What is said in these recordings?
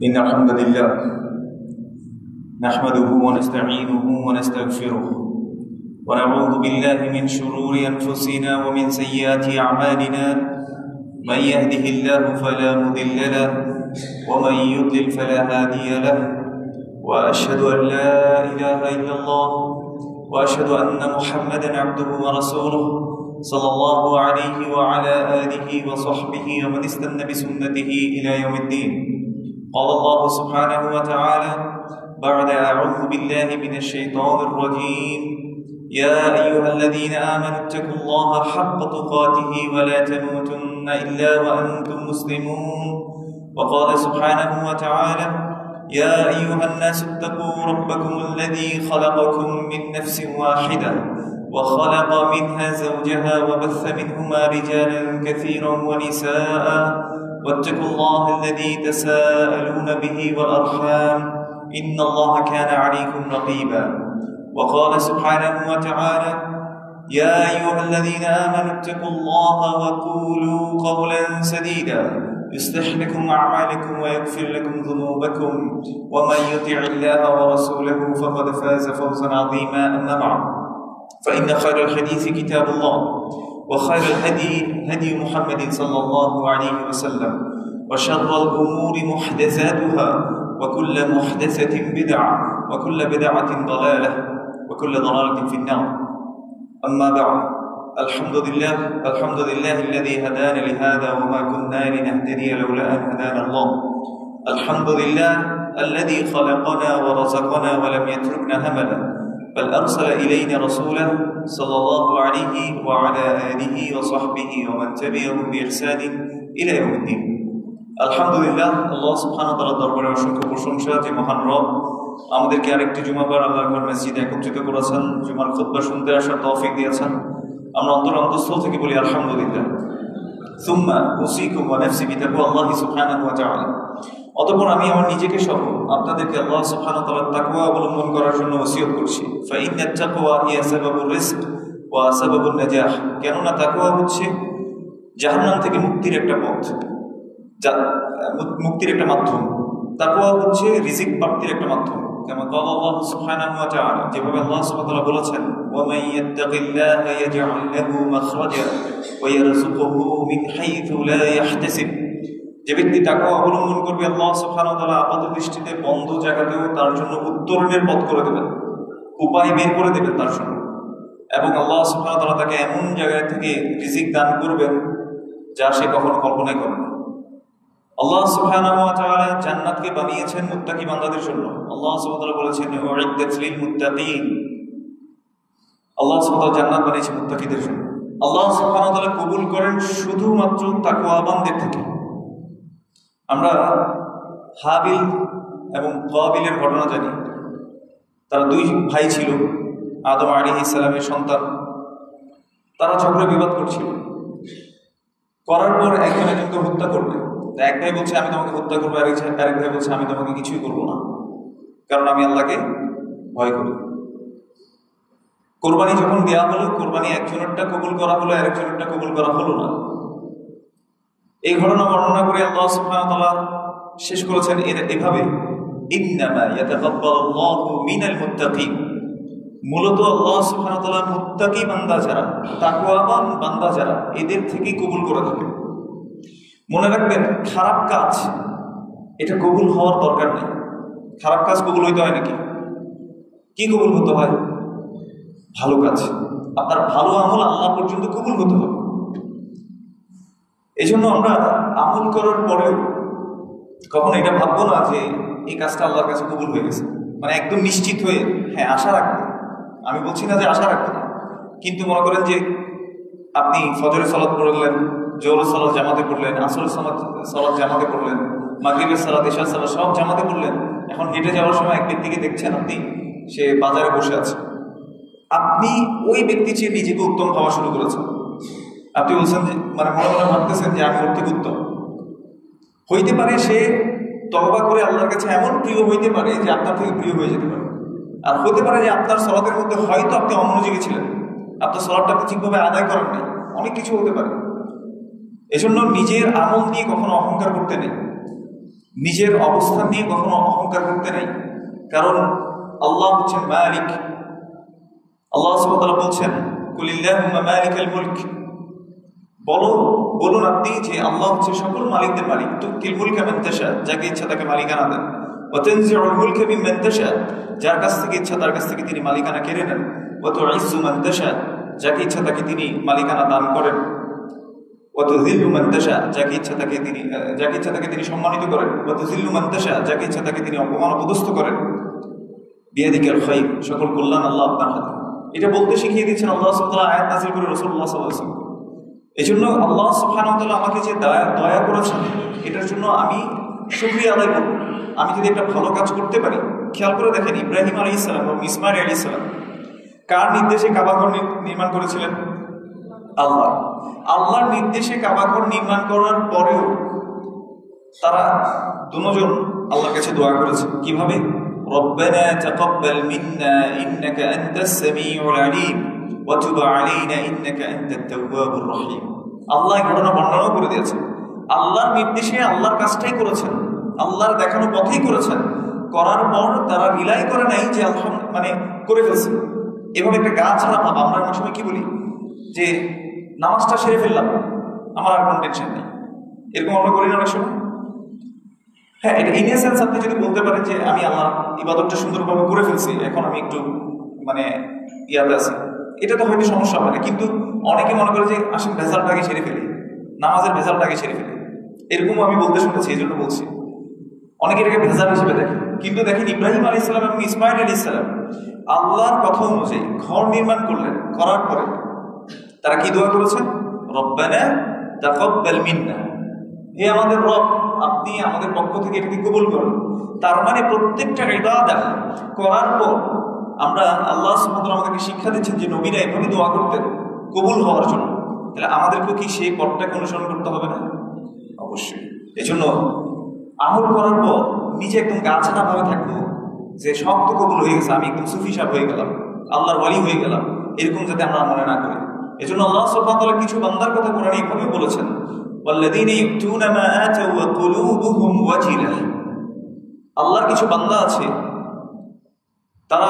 إن الحمد لله نحمده ونستعينه ونستغفره ونعوذ بالله من شرور أنفسنا ومن سيئات أعمالنا. من يهده الله فلا مضل له ومن يضلل فلا هادي له، وأشهد أن لا إله إلا الله وأشهد أن محمدا عبده ورسوله صلى الله عليه وعلى آله وصحبه ومن استنى بسنته إلى يوم الدين. قال الله سبحانه وتعالى بعد أعوذ بالله من الشيطان الرجيم: يا أيها الذين آمنوا اتقوا الله حق تقاته ولا تموتن إلا وأنتم مسلمون. وقال سبحانه وتعالى: يا أيها الناس اتقوا ربكم الذي خلقكم من نفس واحدة وخلق منها زوجها وبث منهما رجالا كثيرا ونساء واتقوا الله الذي تساءلون به والأرحام إن الله كان عليكم رقيبا. وقال سبحانه وتعالى: يا أيها الذين آمنوا اتقوا الله وقولوا قولا سديدا يصلح لكم أعمالكم ويغفر لكم ذنوبكم ومن يطع الله ورسوله فقد فاز فوزا عظيما. أما بعد، فإن خير الحديث كتاب الله وخير الهدي هدي محمد صلى الله عليه وسلم وشر الأمور محدثاتها وكل محدثة بدعة وكل بدعة ضلالة وكل ضلالة في النار. أما بعد، الحمد لله الذي هدانا لهذا وما كنا لنهتدي لولا أن هدانا الله. الحمد لله الذي خلقنا ورزقنا ولم يتركنا هملا، بل أرسل إلينا رسوله صلى الله عليه وعلى آله وصحبه ومن تبعهم بإحسان إلى يوم الدين. আলহামদুলিল্লাহ, আল্লাহ সুবহানাহু ওয়া তাআলার দরবারে অসংখ্য প্রশংসা যে মহান রব আমাদেরকে আরেকটি জুমাবার আল্লাহর ঘর মসজিদে একত্রিত করেছেন, জুমার খুতবা শুনতে আসার তৌফিক দিয়েছেন। আমরা অন্তঃস্থল থেকে বলি আলহামদুলিল্লাহ। সুম্মা উসিকুম ওয়া নাফসি বিতাকওয়াল্লাহি সুবহানাহু ওয়া তাআলা। অতঃপর আমি আমার নিজেকে সহ আপনাদেরকে আল্লাহ সুবহানাহু ওয়া তাআলার তাকওয়া অবলম্বন করার জন্য ওসিয়ত করছি। ফাইন্নাত তাকওয়া হিয়া সাবাবুর রিজক ওয়া সাবাবুন নাজাহ। কেননা তাকওয়া হচ্ছে জাহান্নাম থেকে মুক্তির একটা পথ, মুক্তির একটা মাধ্যম। তাকওয়া হচ্ছে রিজিক প্রাপ্তির একটা মাধ্যম। যেমন قال الله سبحانه وتعالى, যেভাবে আল্লাহ সুবহানাহু ওয়া তাআলা বলেছেন: وَمَن يَتَّقِ اللَّهَ يَجْعَل لَّهُ مَخْرَجًا وَيَرْزُقْهُ مِنْ حَيْثُ لَا يَحْتَسِبُ। যে ব্যক্তি তাকওয়া অবলম্বন করবে, আল্লাহ সুবহানাহু ওয়া তাআলা আপাত দৃষ্টিতে বন্ধ জায়গাতেও তার জন্য উত্তরণের পথ করে দেবেন, উপায় বের করে দেবেন তার জন্য। এবং আল্লাহ সুবহানাহু ওয়া তাআলা তাকে এমন জায়গা থেকে রিজিক দান করবেন যা সে কখনো কল্পনাই করে না। আল্লাহ সুবহানাহু ওয়া তাআলা জান্নাতকে বানিয়েছেন মুত্তাকি বান্দাদের জন্য। আল্লাহ সুবহানাহু ওয়া তাআলা বলেছেন উইদ্দাত লিল মুত্তাকিন। আল্লাহ সুবহানাহু ওয়া তাআলা জান্নাত বানিয়েছেন মুত্তাকিদের জন্য। আল্লাহ সুবহানাহু ওয়া তাআলা কবুল করেন শুধুমাত্র তাকওয়াবানদের থেকে। আমরা হাবিল এবং কাবিলের ঘটনা জানি। তারা দুই ভাই ছিল, আদম আলাইহিস সালামের সন্তান। তারা ঝগড়া বিবাদ করছিল, করার পর একজন একজনকে হত্যা করবে। এক ভাই বলছে আমি তোমাকে হত্যা করবো, আরেক ভাই বলছে আমি তোমাকে কিছুই করবো না, কারণ আমি আল্লাহকে ভয় করি। কোরবানি যখন দেওয়া হলো, কোরবানি একজনেরটা কবুল করা হলো, আরেকজনেরটা কবুল করা হলো না। এই ঘটনা বর্ণনা করে আল্লাহ সুবহানাহু ওয়া তাআলা শেষ করেছেন এভাবে: ইন্নামা ইয়াতাকাব্বালুল্লাহু মিনাল মুত্তাকিন। মূলত আল্লাহ সুবহানাহু ওয়া তাআলা মুত্তাকি বান্দা যারা, তাকওয়াবান বান্দা যারা, এদের থেকেই কবুল করে থাকেন। মনে রাখবেন, খারাপ কাজ এটা কবুল হওয়ার দরকার নেই। খারাপ কাজ কবুল হইতে হয় নাকি? কি কবুল হতে হয়? ভালো কাজ। আপনার ভালো আমল আল্লাহ পর্যন্ত কবুল হতে হবে। এই জন্য আমরা আমল করার পরেও কখনো এটা ভাববো না যে এই কাজটা আল্লাহর কাছে কবুল হয়ে গেছে, মানে একদম নিশ্চিত হয়ে হ্যাঁ আশা রাখবো। আমি বলছি না যে আশা রাখবো না, কিন্তু মনে করেন যে আপনি ফজরের সালাত পড়লেন, জোহরের সালাত জামাতে পড়লেন, আসরের সালাত জামাতে পড়লেন, মাগরিবের সালাত, ইশার সালাত সব জামাতে পড়লেন। এখন হেঁটে যাওয়ার সময় এক ব্যক্তিকে দেখছেন আপনি, সে বাজারে বসে আছে। আপনি ওই ব্যক্তি চেয়ে নিজেকে উত্তম ভাবা শুরু করেছেন। আপনি বলছেন যে মানে মনে মনে ভাবতেছেন যে আমি ওর থেকে উত্তম। হইতে পারে সে তওবা করে আল্লাহর কাছে এমন প্রিয় হইতে পারে যে আপনার থেকে প্রিয় হয়ে যেতে পারে। আর হতে পারে যে আপনার সালাতের মধ্যে হয়তো আপনি অমনোযোগী ছিলেন, আপনার সালাতটা আপনি ঠিকভাবে আদায় করেন নাই, অনেক কিছু হতে পারে। এজন্য নিজের আমল নিয়ে কখনো অহংকার করতে নেই, নিজের অবস্থান নিয়ে কখনো অহংকার করতে নেই। কারণ আল্লাহ হচ্ছেন মালিক। আল্লাহ সুবহানাহু ওয়া তাআলা বলছেন, কুলিল্লাহুম্মা মালিকাল মুলক, বলুন আপনি যে আল্লাহ হচ্ছে সকল মালিকদের মালিক। তুতিল মুলকা মান তাশা, যাকে ইচ্ছা তাকে মালিকানা দেন। ওয়া তানজিউল মুলকা মিম্মান তাশা, যার কাছ থেকে ইচ্ছা তার কাছ থেকে তিনি মালিকানা কেড়ে নেন। ওয়া তুইজ্জু মান তাশা, যাকে ইচ্ছা তাকে তিনি মালিকানা দান করেন। ওয়া তুযিল্লু মান তাশা, যাকে ইচ্ছা তাকে তিনি সম্মানিত করেন। ওয়া তুযিল্লু মান তাশা, যাকে ইচ্ছা তাকে তিনি অপদস্থ করেন। বিয়াদিকাল খায়র, সকল কল্যাণ আল্লাহ আপনার হাতে। এটা বলতে শিখিয়ে দিচ্ছেন আল্লাহ সুবহানাহু ওয়া তাআলা আয়াত নাযিল করে রাসূলুল্লাহ সাল্লাল্লাহু আলাইহি ওয়াসাল্লাম। এজন্য আল্লাহ সুবহানাহু ওয়া তাআলা আমাকে যে দয়া করেছেন, এটার জন্য আমি শুকরিয়া আদায় করব। আমি যদি একটা ভালো কাজ করতে পারি, খেয়াল করে দেখেন ইব্রাহিম আলাইহিস সালাম এবং ইসমাঈল আলাইহিস সালাম কার নির্দেশে কাবাঘর নির্মাণ করেছিলেন? আল্লাহর নির্দেশে কাবাঘর নির্মাণ করার পরেও তারা দুজন আল্লাহর কাছে দোয়া করেছে। কিভাবে? রব্বানা তাকাব্বাল মিন্না ইন্নাকা আনতাস সামিউল আলিম ওয়া তুব আলাইনা ইন্নাকা আনতাত তাওয়াবুর রহিম। আল্লাহ ঘটনা বর্ণনা করে দিয়েছেন, আল্লাহর নির্দেশে আল্লাহর কাজটাই করেছেন, আল্লাহর দেখানো পথেই করেছেন। করার পর তারা রিলাই করে নাই যে করে ফেলছে। এভাবে একটা গা ছাড়া ভাব। আমরা অনেক সময় কি বলি যে নামাজটা সেরে ফেললাম, আমার আর কোনো টেনশন নেই, এরকম আমরা করি না অনেক সময়। হ্যাঁ, এটা ইন এ সেন্স আপনি যদি বলতে পারেন যে আমি আল্লাহ ইবাদতটা সুন্দরভাবে করে ফেলছি, এখন আমি একটু ইয়াতে আছি, এটা তো হয়তো সমস্যা হবে না। কিন্তু অনেকে মনে করে যে আসেন ভেজালটাকে সেরে ফেলি, নামাজের ভেজালটাকে সেরে ফেলি, এরকম আমি বলতে শুনেছি, এই জন্য বলছি। অনেকে এটাকে ভেজাল হিসেবে দেখে। কিন্তু দেখেন ইব্রাহিম আলাইহিস সালাম এবং ইসমাঈল আলাইহিস সালাম আল্লাহর কথা অনুযায়ী ঘর নির্মাণ করলেন। করার পরে তারা কি দোয়া করেছেন? রব্বানা তাকাব্বাল মিন্না, হে আমাদের রব, আপনি আমাদের পক্ষ থেকে এটাকে কবুল করুন। তার মানে প্রত্যেকটা ইবাদত করার পর আমরা আল্লাহ সুবহানাহু ওয়া তাআলা আমাদেরকে শিক্ষা দিচ্ছেন যে নবীরা এভাবে দোয়া করতেন কবুল হওয়ার জন্য। তাহলে আমাদেরকেও কি সেই পথটাকে অনুসরণ করতে হবে না? অবশ্যই। এজন্য আমল করার পর নিজে একদম গা ছাড়া ভাবে থাকবো যে সব তো কবুল হয়ে গেছে, আমি একদম সুফি সাহেব হয়ে গেলাম, আল্লাহর ওয়ালি হয়ে গেলাম, এরকম যাতে আমরা মনে না করি। এজন্য আল্লাহ সুবহানাহু ওয়া তাআলা কিছু বান্দার কথা কোরআনে এইভাবে বলেছেন, ওয়াল্লাযীনা ইউতুনা মা আতাউ ওয়া কুলুবুহুম ওয়াজিলাহ। আল্লাহর কিছু বান্দা আছে, তারা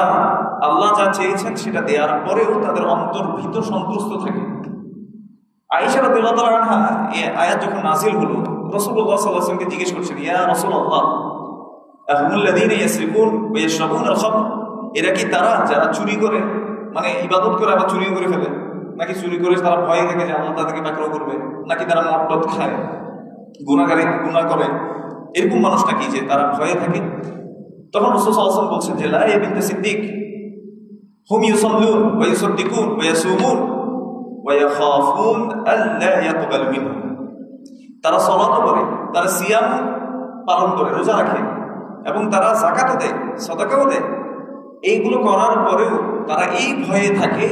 আল্লাহ যা চেয়েছেন সেটা দেওয়ার পরেও তাদের অন্তর ভীত সন্ত্রস্ত থাকে। আয়েশা রাদিয়াল্লাহু তাআলা আনহা এই আয়াত যখন নাযিল হলো, রাসূলুল্লাহ সাল্লাল্লাহু আলাইহি ওয়াসাল্লামকে জিজ্ঞেস করছেন, ইয়া রাসূলুল্লাহ, আহুমুল্লাযীনা ইয়াসরিকুন ওয়া ইয়াশরাবুনাল খামর, এরা কি তারা যারা চুরি করে, ইবাদত করে আবার চুরিও করে ফেলে, নাকি চুরি করে তারা ভয় থাকে যে আল্লাহ তাদেরকে পাকড়াও করবে, নাকি তারা মদ খায়, গুনাহ করে, এরকম মানুষ নাকি যে তারা ভয়ে থাকে? তখন রাসূল সাল্লাল্লাহু আলাইহি ওয়াসাল্লাম বলছেন যে লা ইয়া বিনতে সিদ্দিক, হুম ইউসাল্লুন ওয়া ইউসাদ্দিকুন ওয়া ইয়াসুমুন ওয়া ইয়াখাফুন আল্লা ইয়াকবাল মিনহুম। তারা সালাতও করে, তারা সিয়াম পালন করে, রোজা রাখে, এবং তারা যাকাতও দেয়, সাদাকাও দেয়। এইগুলো করার পরেও তারা এই ভয়ে থাকে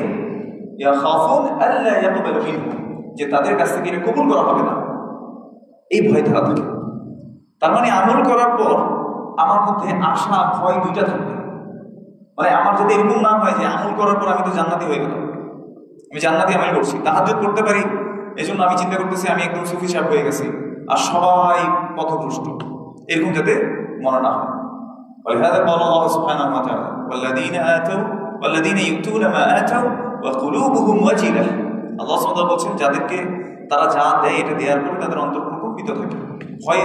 ইয়াখাফুন আল্লা ইয়াকবাল মিনহুম, যে তাদের কাছ থেকে এটা কবুল করা হবে না, এই ভয়ে তারা থাকে। তার মানে আমল করার পর আমার মধ্যে আশা ভয় দুইটা থাকবে। আমার যদি এরকম না হয় যে আমল করার পর আমি তো জান্নাতি হয়ে গেলাম, আমি জান্নাতি আমল করছি, তাহাজ্জুদ করতে পারি, এই জন্য আমি চিন্তা করতেছি আমি একদম সুফি সাহেব হয়ে গেছি আর সবাই পথভ্রষ্ট, এরকম যাতে মনে না হয়। ولهذا قال الله سبحانه وتعالى والذين يؤتون ما آتوا وقلوبهم وجلة। আল্লাহ সুবহানাহু ওয়া তাআলা বলেন যাদেরকে তারা যা দেয় এটা দেওয়ার পরে তাদের অন্তর প্রকম্পিত থাকে, ভয়ে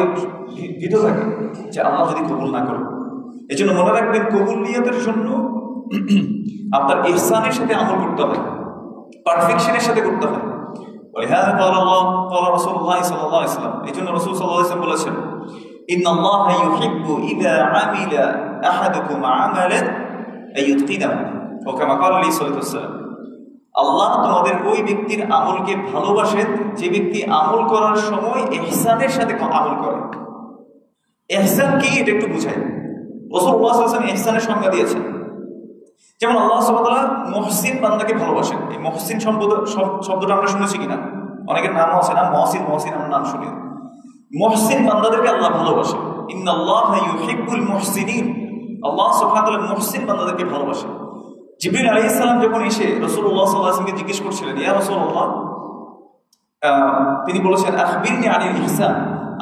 ভীত থাকে যে আল্লাহ যদি কবুল না করে। এই জন্য মনে রাখবেন, কবুলিয়তের জন্য আপনার ইহসানের সাথে আমল করতে হয়, পারফেকশনের সাথে করতে হয়। ولهذا قال رسول الله صلى الله عليه وسلم, এই জন্য রাসূল সাল্লাল্লাহু আলাইহি ওয়াসাল্লাম বলেছেন, ইন্নাল্লাহা ইউহিব্বু ইযা আমিলা আহাদুকুম আমালান আইয়ুতকিনাহু, ও কামা ক্বালা আলাইহিস সালাতু ওয়াসসালাম। আল্লাহ তোমাদের ওই ব্যক্তির আমলকে ভালোবাসেন যে ব্যক্তি আমল করার সময় ইহসানের সাথে আমল করে। ইহসান কি এটা একটু বুঝাই। রাসূলুল্লাহ সাল্লাল্লাহু আলাইহি ওয়াসাল্লাম ইহসানের সংজ্ঞা দিয়েছেন। যেমন আল্লাহ সুবহানাহু ওয়া তাআলা মুহসিন বান্দাকে ভালোবাসেন। এই মুহসিন শব্দটা আমরা শুনেছি কিনা? অনেকের নামও আছে না, মহসিন আমরা নাম শুনি। মুহসিন বান্দাদেরকে আল্লাহ ভালোবাসেন। ইন্নাল্লাহা ইউহিব্বুল মুহসিনিন, আল্লাহ সুবহানাহু ওয়া তাআলা মুহসিন বান্দাদেরকে ভালোবাসেন। জিবরিল আলাইহিস সালাম যখন এসে রাসূলুল্লাহ সাল্লাল্লাহু আলাইহি ওয়াসাল্লামকে জিজ্ঞেস করছিলেন, ইয়া রাসূলুল্লাহ, তিনি বলেছেন, আখবিরনি আনিল ইহসান,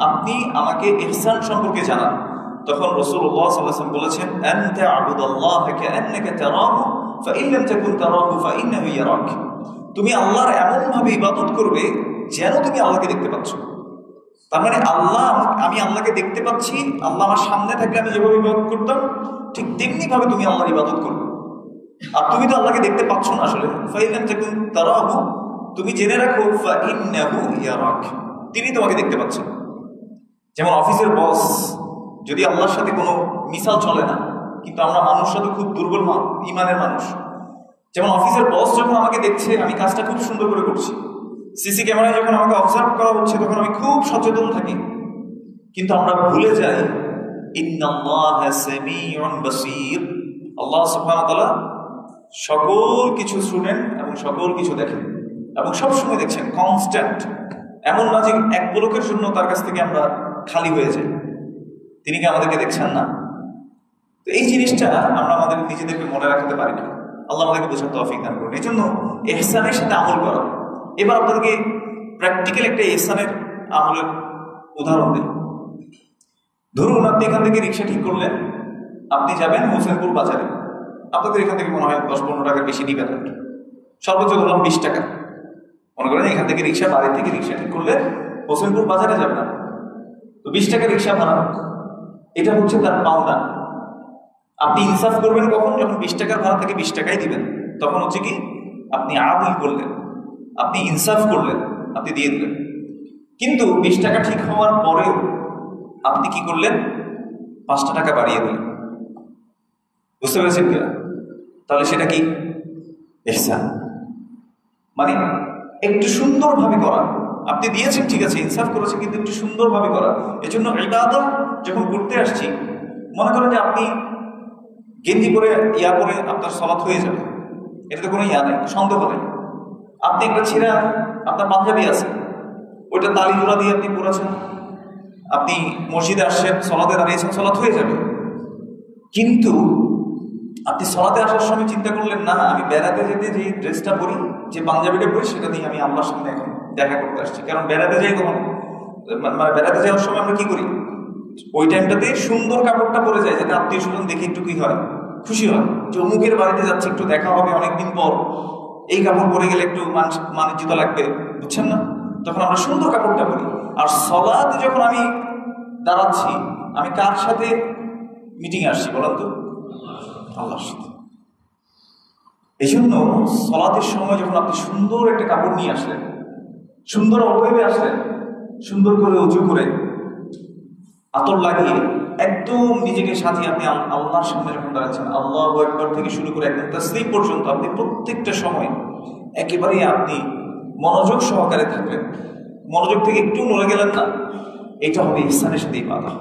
আপনি আমাকে ইহসান সম্পর্কে জানান। তখন রাসূলুল্লাহ সাল্লাল্লাহু আলাইহি ওয়াসাল্লাম বলেছেন, আনতা আবুদাল্লাহ কাআন্নাকা তারাহু ফাইন লাম তাকুন তারাহু ফাইন্নাহু ইয়ারাক। তুমি আল্লাহর এমন ভাবে ইবাদত করবে যেন তুমি আল্লাহকে দেখতে পাচ্ছ। তার মানে আমি আল্লাহকে দেখতে পাচ্ছি, আল্লাহ আমার সামনে থাকলে আমি যেভাবে ইবাদত করতাম ঠিক তেমনি ভাবে তুমি আল্লাহর ইবাদত করবে। আর তুমি তো আল্লাহকে দেখতে পাচ্ছ না আসলে। ফাইন লাম তাকুন তারাহু, তুমি জেনে রাখো ফাইন্নাহু ইয়ারাক, তিনি তোমাকে দেখতে পাচ্ছেন। যেমন অফিসের বস যদি আল্লাহর সাথে কোনো মিসাল চলে না, কিন্তু আমরা মানুষরা তো খুব দুর্বল ইমানের মানুষ। যেমন অফিসের বস যখন আমাকে দেখছে আমি কাজটা খুব সুন্দর করে করছি, সিসি ক্যামেরায় যখন আমাকে অবজার্ভ করা হচ্ছে তখন আমি খুব সচেতন থাকি, কিন্তু আমরা ভুলে যাই ইন্নাল্লাহা সামিউন বাসীর, আল্লাহ সুবহানাহু ওয়া তাআলা সকল কিছু শুনেন এবং সকল কিছু দেখেন এবং সবসময় দেখছেন, কনস্ট্যান্ট। এমন না যে এক পলকের জন্য তার কাছ থেকে আমরা খালি হয়ে যাই, তিনি কি আমাদেরকে দেখছেন না? তো এই জিনিসটা আমরা আমাদের নিজেদেরকে মনে রাখতে পারি না। আল্লাহ আমাদেরকে বোঝার তৌফিক দান করুন। এই জন্য ইহসানের সাথে আমল করা। এবার আপনাদেরকে প্র্যাকটিক্যাল একটা ইহসানের আমলের উদাহরণ দিই। ধরুন আপনি এখান থেকে রিক্সা ঠিক করলেন, আপনি যাবেন হোসেনপুর বাজারে। আপনাদের এখান থেকে মনে হয় 10-15 টাকার বেশি নিবেন, সর্বোচ্চ ধরলাম 20 টাকা। মনে করেন এখান থেকে রিক্সা, বাড়ি থেকে রিক্সা ঠিক করলে হোসেনপুর বাজারে যাবেন, তো 20 টাকা রিক্সা ভাড়া, এটা হচ্ছে তার পাওনা। আপনি ইনসাফ করবেন কখন? যখন 20 টাকার ভাড়া থেকে 20 টাকাই দিবেন, তখন হচ্ছে কি আপনি আদিল করলেন, আপনি ইনসাফ করলেন, আপনি দিয়ে দিলেন। কিন্তু 20 টাকা ঠিক হওয়ার পরেও আপনি কি করলেন? 5 টাকা বাড়িয়ে দিলেন। বুঝতে পেরেছেন কিনা? তাহলে সেটা কি ইহসান? মানে একটু সুন্দরভাবে করা। আপনি দিয়েছেন ঠিক আছে, ইনসাফ করেছেন, কিন্তু একটু সুন্দরভাবে করা। এজন্য ইবাদত যখন করতে আসছি, মনে করেন যে আপনি গেঞ্জি পরে পরে আপনার সালাত হয়ে যাবে, এটাতে কোনো নেই, সন্দেহ নেই। আপনি একটা ছেঁড়া আপনার পাঞ্জাবি আছে, ওইটা তালি জোড়া দিয়ে আপনি পরেছেন, আপনি মসজিদে আসছেন, সালাতে দাঁড়িয়েছেন, সালাত হয়ে যাবে। কিন্তু আপনি সালাতে আসার সময় চিন্তা করলেন, না আমি বেড়াতে যেতে যে ড্রেসটা পরি, যে পাঞ্জাবিটা পরি, সেটা দিয়ে আমি আল্লাহর সামনে এখন দেখা করতে আসছি। কারণ বেড়াতে যাই কখন, মানে বেড়াতে যাওয়ার সময় আমরা কি করি, ওই টাইমটাতে সুন্দর কাপড়টা পরে যায়, যাতে আত্মীয় স্বজন দেখে একটু কি হয়, খুশি হয়, যে অমুকের বাড়িতে যাচ্ছে, একটু দেখা হবে অনেকদিন পর, এই কাপড় পরে গেলে একটু মানিজ্যতা লাগবে, বুঝছেন না? তখন আমরা সুন্দর কাপড়টা পরি। আর সালাতে যখন আমি দাঁড়াচ্ছি, আমি কার সাথে মিটিং আসছি বলেন তো? আল্লাহর সাথে। এই জন্য সালাতের সময় যখন আপনি সুন্দর একটা কাপড় নিয়ে আসলেন, সুন্দর অবয়বে আসলেন, সুন্দর করে উঁচু করে আতর লাগিয়ে একদম নিজেকে সাজিয়ে আপনি আল্লাহর সামনে যখন দাঁড়াচ্ছেন, আল্লাহু আকবার থেকে শুরু করে একদম তাসলিম পর্যন্ত আপনি প্রত্যেকটা সময় একেবারেই আপনি মনোযোগ সহকারে থাকলেন, মনোযোগ থেকে একটু নড়ে গেলেন না, এটা হবে ইহসানের সাথে ইবাদত।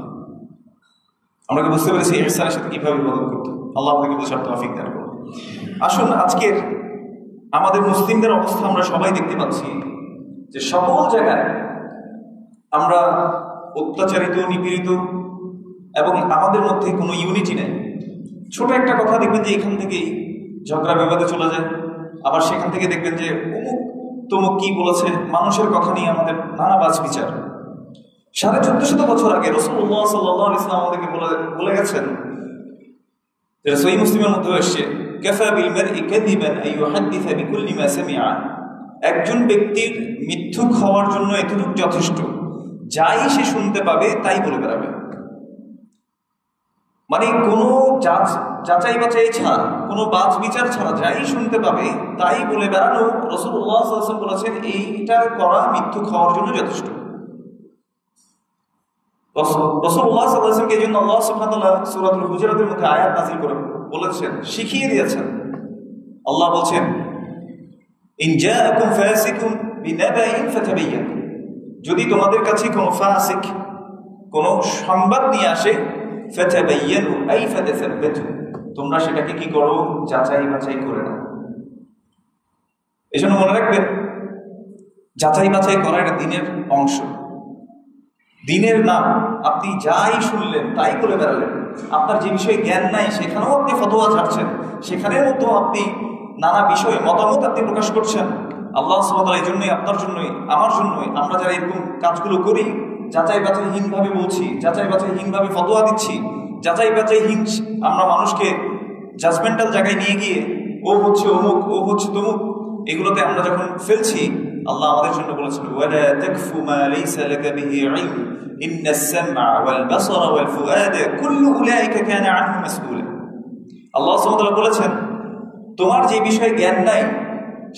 আমরা কি বুঝতে পেরেছি ইহসানের সাথে কিভাবে ইবাদত করতে? আল্লাহ আমাদেরকে বোঝার তৌফিক দান করুন। আসুন, আজকের আমাদের মুসলিমদের অবস্থা আমরা সবাই দেখতে পাচ্ছি যে সকল জায়গায় আমরা অত্যাচারিত, নিপীড়িত, এবং আমাদের মধ্যে কোনো ইউনিটি নেই। ছোট একটা কথা দেখবেন যে এখান থেকেই ঝগড়া বিবাদে চলে যায়, আবার সেখান থেকে দেখবেন যে অমুক তমুক কি বলেছে, মানুষের কথা নিয়ে আমাদের নানা বাজ বিচার। 1450 বছর আগে রাসূলুল্লাহ সাল্লাল্লাহু আলাইহি ওয়াসাল্লাম আমাদেরকে বলে গেছেন, যেটা সহিহ মুসলিমের মধ্যে এসেছে, কাফা বিল মারই কাযিবান আন ইউহাদ্দিসা বিকুল্লি মা সামিআ। একজন ব্যক্তির মিথ্যুক হওয়ার জন্য এতটুকু যথেষ্ট, যাই সে শুনতে পাবে তাই বলে বেড়াবে। মানে কোনো যাচাই বাছাই ছাড়া, কোনো বাজ বিচার ছাড়া যাই শুনতে পাবে তাই বলে বেড়ানো, রাসূলুল্লাহ সাল্লাল্লাহু আলাইহি ওয়াসাল্লাম বলেছেন এইটা করা মিথ্যুক হওয়ার জন্য যথেষ্ট। রাসূলুল্লাহ সাল্লাল্লাহু আলাইহি ওয়াসাল্লামকে এই জন্য আল্লাহ সুবহানাহু ওয়া তাআলা সূরাতুল হুজুরাতের মধ্যে আয়াত নাযিল করে বলেছেন, শিখিয়ে দিয়েছেন। আল্লাহ বলছেন, ইন জাআকুম ফাসিকুন বিনাবাইন ফাতাবায়ানু, যদি তোমাদের কাছে কোনো ফাসিক কোনো সংবাদ নিয়ে আসে, ফাতাবায়ানু আই ফাতাসাব্বাতু, তোমরা সেটাকে কি করো, যাচাই বাছাই করে নাও। এজন্য মনে রাখবেন, যাচাই বাছাই করা এটা দ্বীনের অংশ, দ্বীনের নাম। আপনি যাই শুনলেন তাই করে বেড়ালেন, আপনার যে বিষয়ে জ্ঞান নাই সেখানেও আপনি ফতোয়া ছাড়ছেন, সেখানের মধ্যেও আপনি নানা বিষয়ে মতামত আপনি প্রকাশ করছেন, আল্লাহ সুবহানাহু ওয়া তাআলা এই জন্যই, আপনার জন্যই, আমার জন্যই আমরা যারা এরকম কাজগুলো করি, যাচাই বাছাইহীনভাবে বলছি, যাচাই বাছাইহীনভাবে ফতোয়া দিচ্ছি, যাচাই বাছাইহীন আমরা মানুষকে জাজমেন্টাল জায়গায় নিয়ে গিয়ে ও হচ্ছে অমুক, ও হচ্ছে তমুক, এগুলোতে আমরা যখন ফেলছি, আল্লাহ আমাদের জন্য বলেছেন ওয়ালা তাকফু মা লাইসা লাকা বিহি ইলম ইন্নাস সামআ ওয়াল বাসারা ওয়াল ফুআদা কুল্লু উলাইকা কানা আনহু মাসউলা। আল্লাহ সুবহানাহু ওয়া তাআলা বলেছেন তোমার যে বিষয়ে জ্ঞান নাই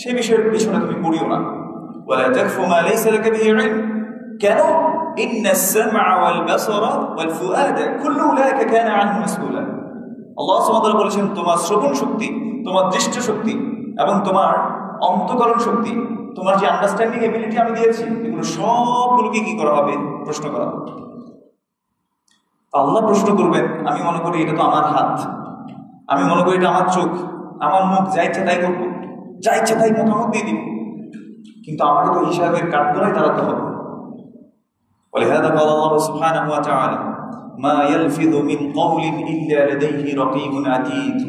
সেই বিষয়ের পিছনে তুমি পড়িও না। ওয়ালা তাকফু মা লাইসা লাকা বিহি ইলম, কেন? ইন্নাস সামআ ওয়াল বাসারা ওয়াল ফুআদা কুল্লু উলাইকা কানা আনহু মাসউলা। আল্লাহ সুবহানাহু ওয়া তাআলা বলেছেন তোমার শ্রবণ শক্তি, তোমার দৃষ্টি শক্তি এবং তোমার অন্তঃকরণ শক্তি, তোমার যে আন্ডারস্ট্যান্ডিং এবিলিটি আমি দিয়েছি, এগুলো সবগুলোকে কি করা হবে? প্রশ্ন করা হবে। আল্লাহ প্রশ্ন করবেন। আমি মনে করি এটা তো আমার হাত, আমি মনে করি এটা আমার চোখ, আমার মুখ, যা ইচ্ছা তাই করবো, যা ইচ্ছা তাই মতামত দিয়ে দিব, কিন্তু আমাকে তো হিসাবের কাঠগড়ায় দাঁড়াতে হবে। ولهذا قال الله سبحانه وتعالى ما يلفظ من قول إلا لديه رقيب عتيد।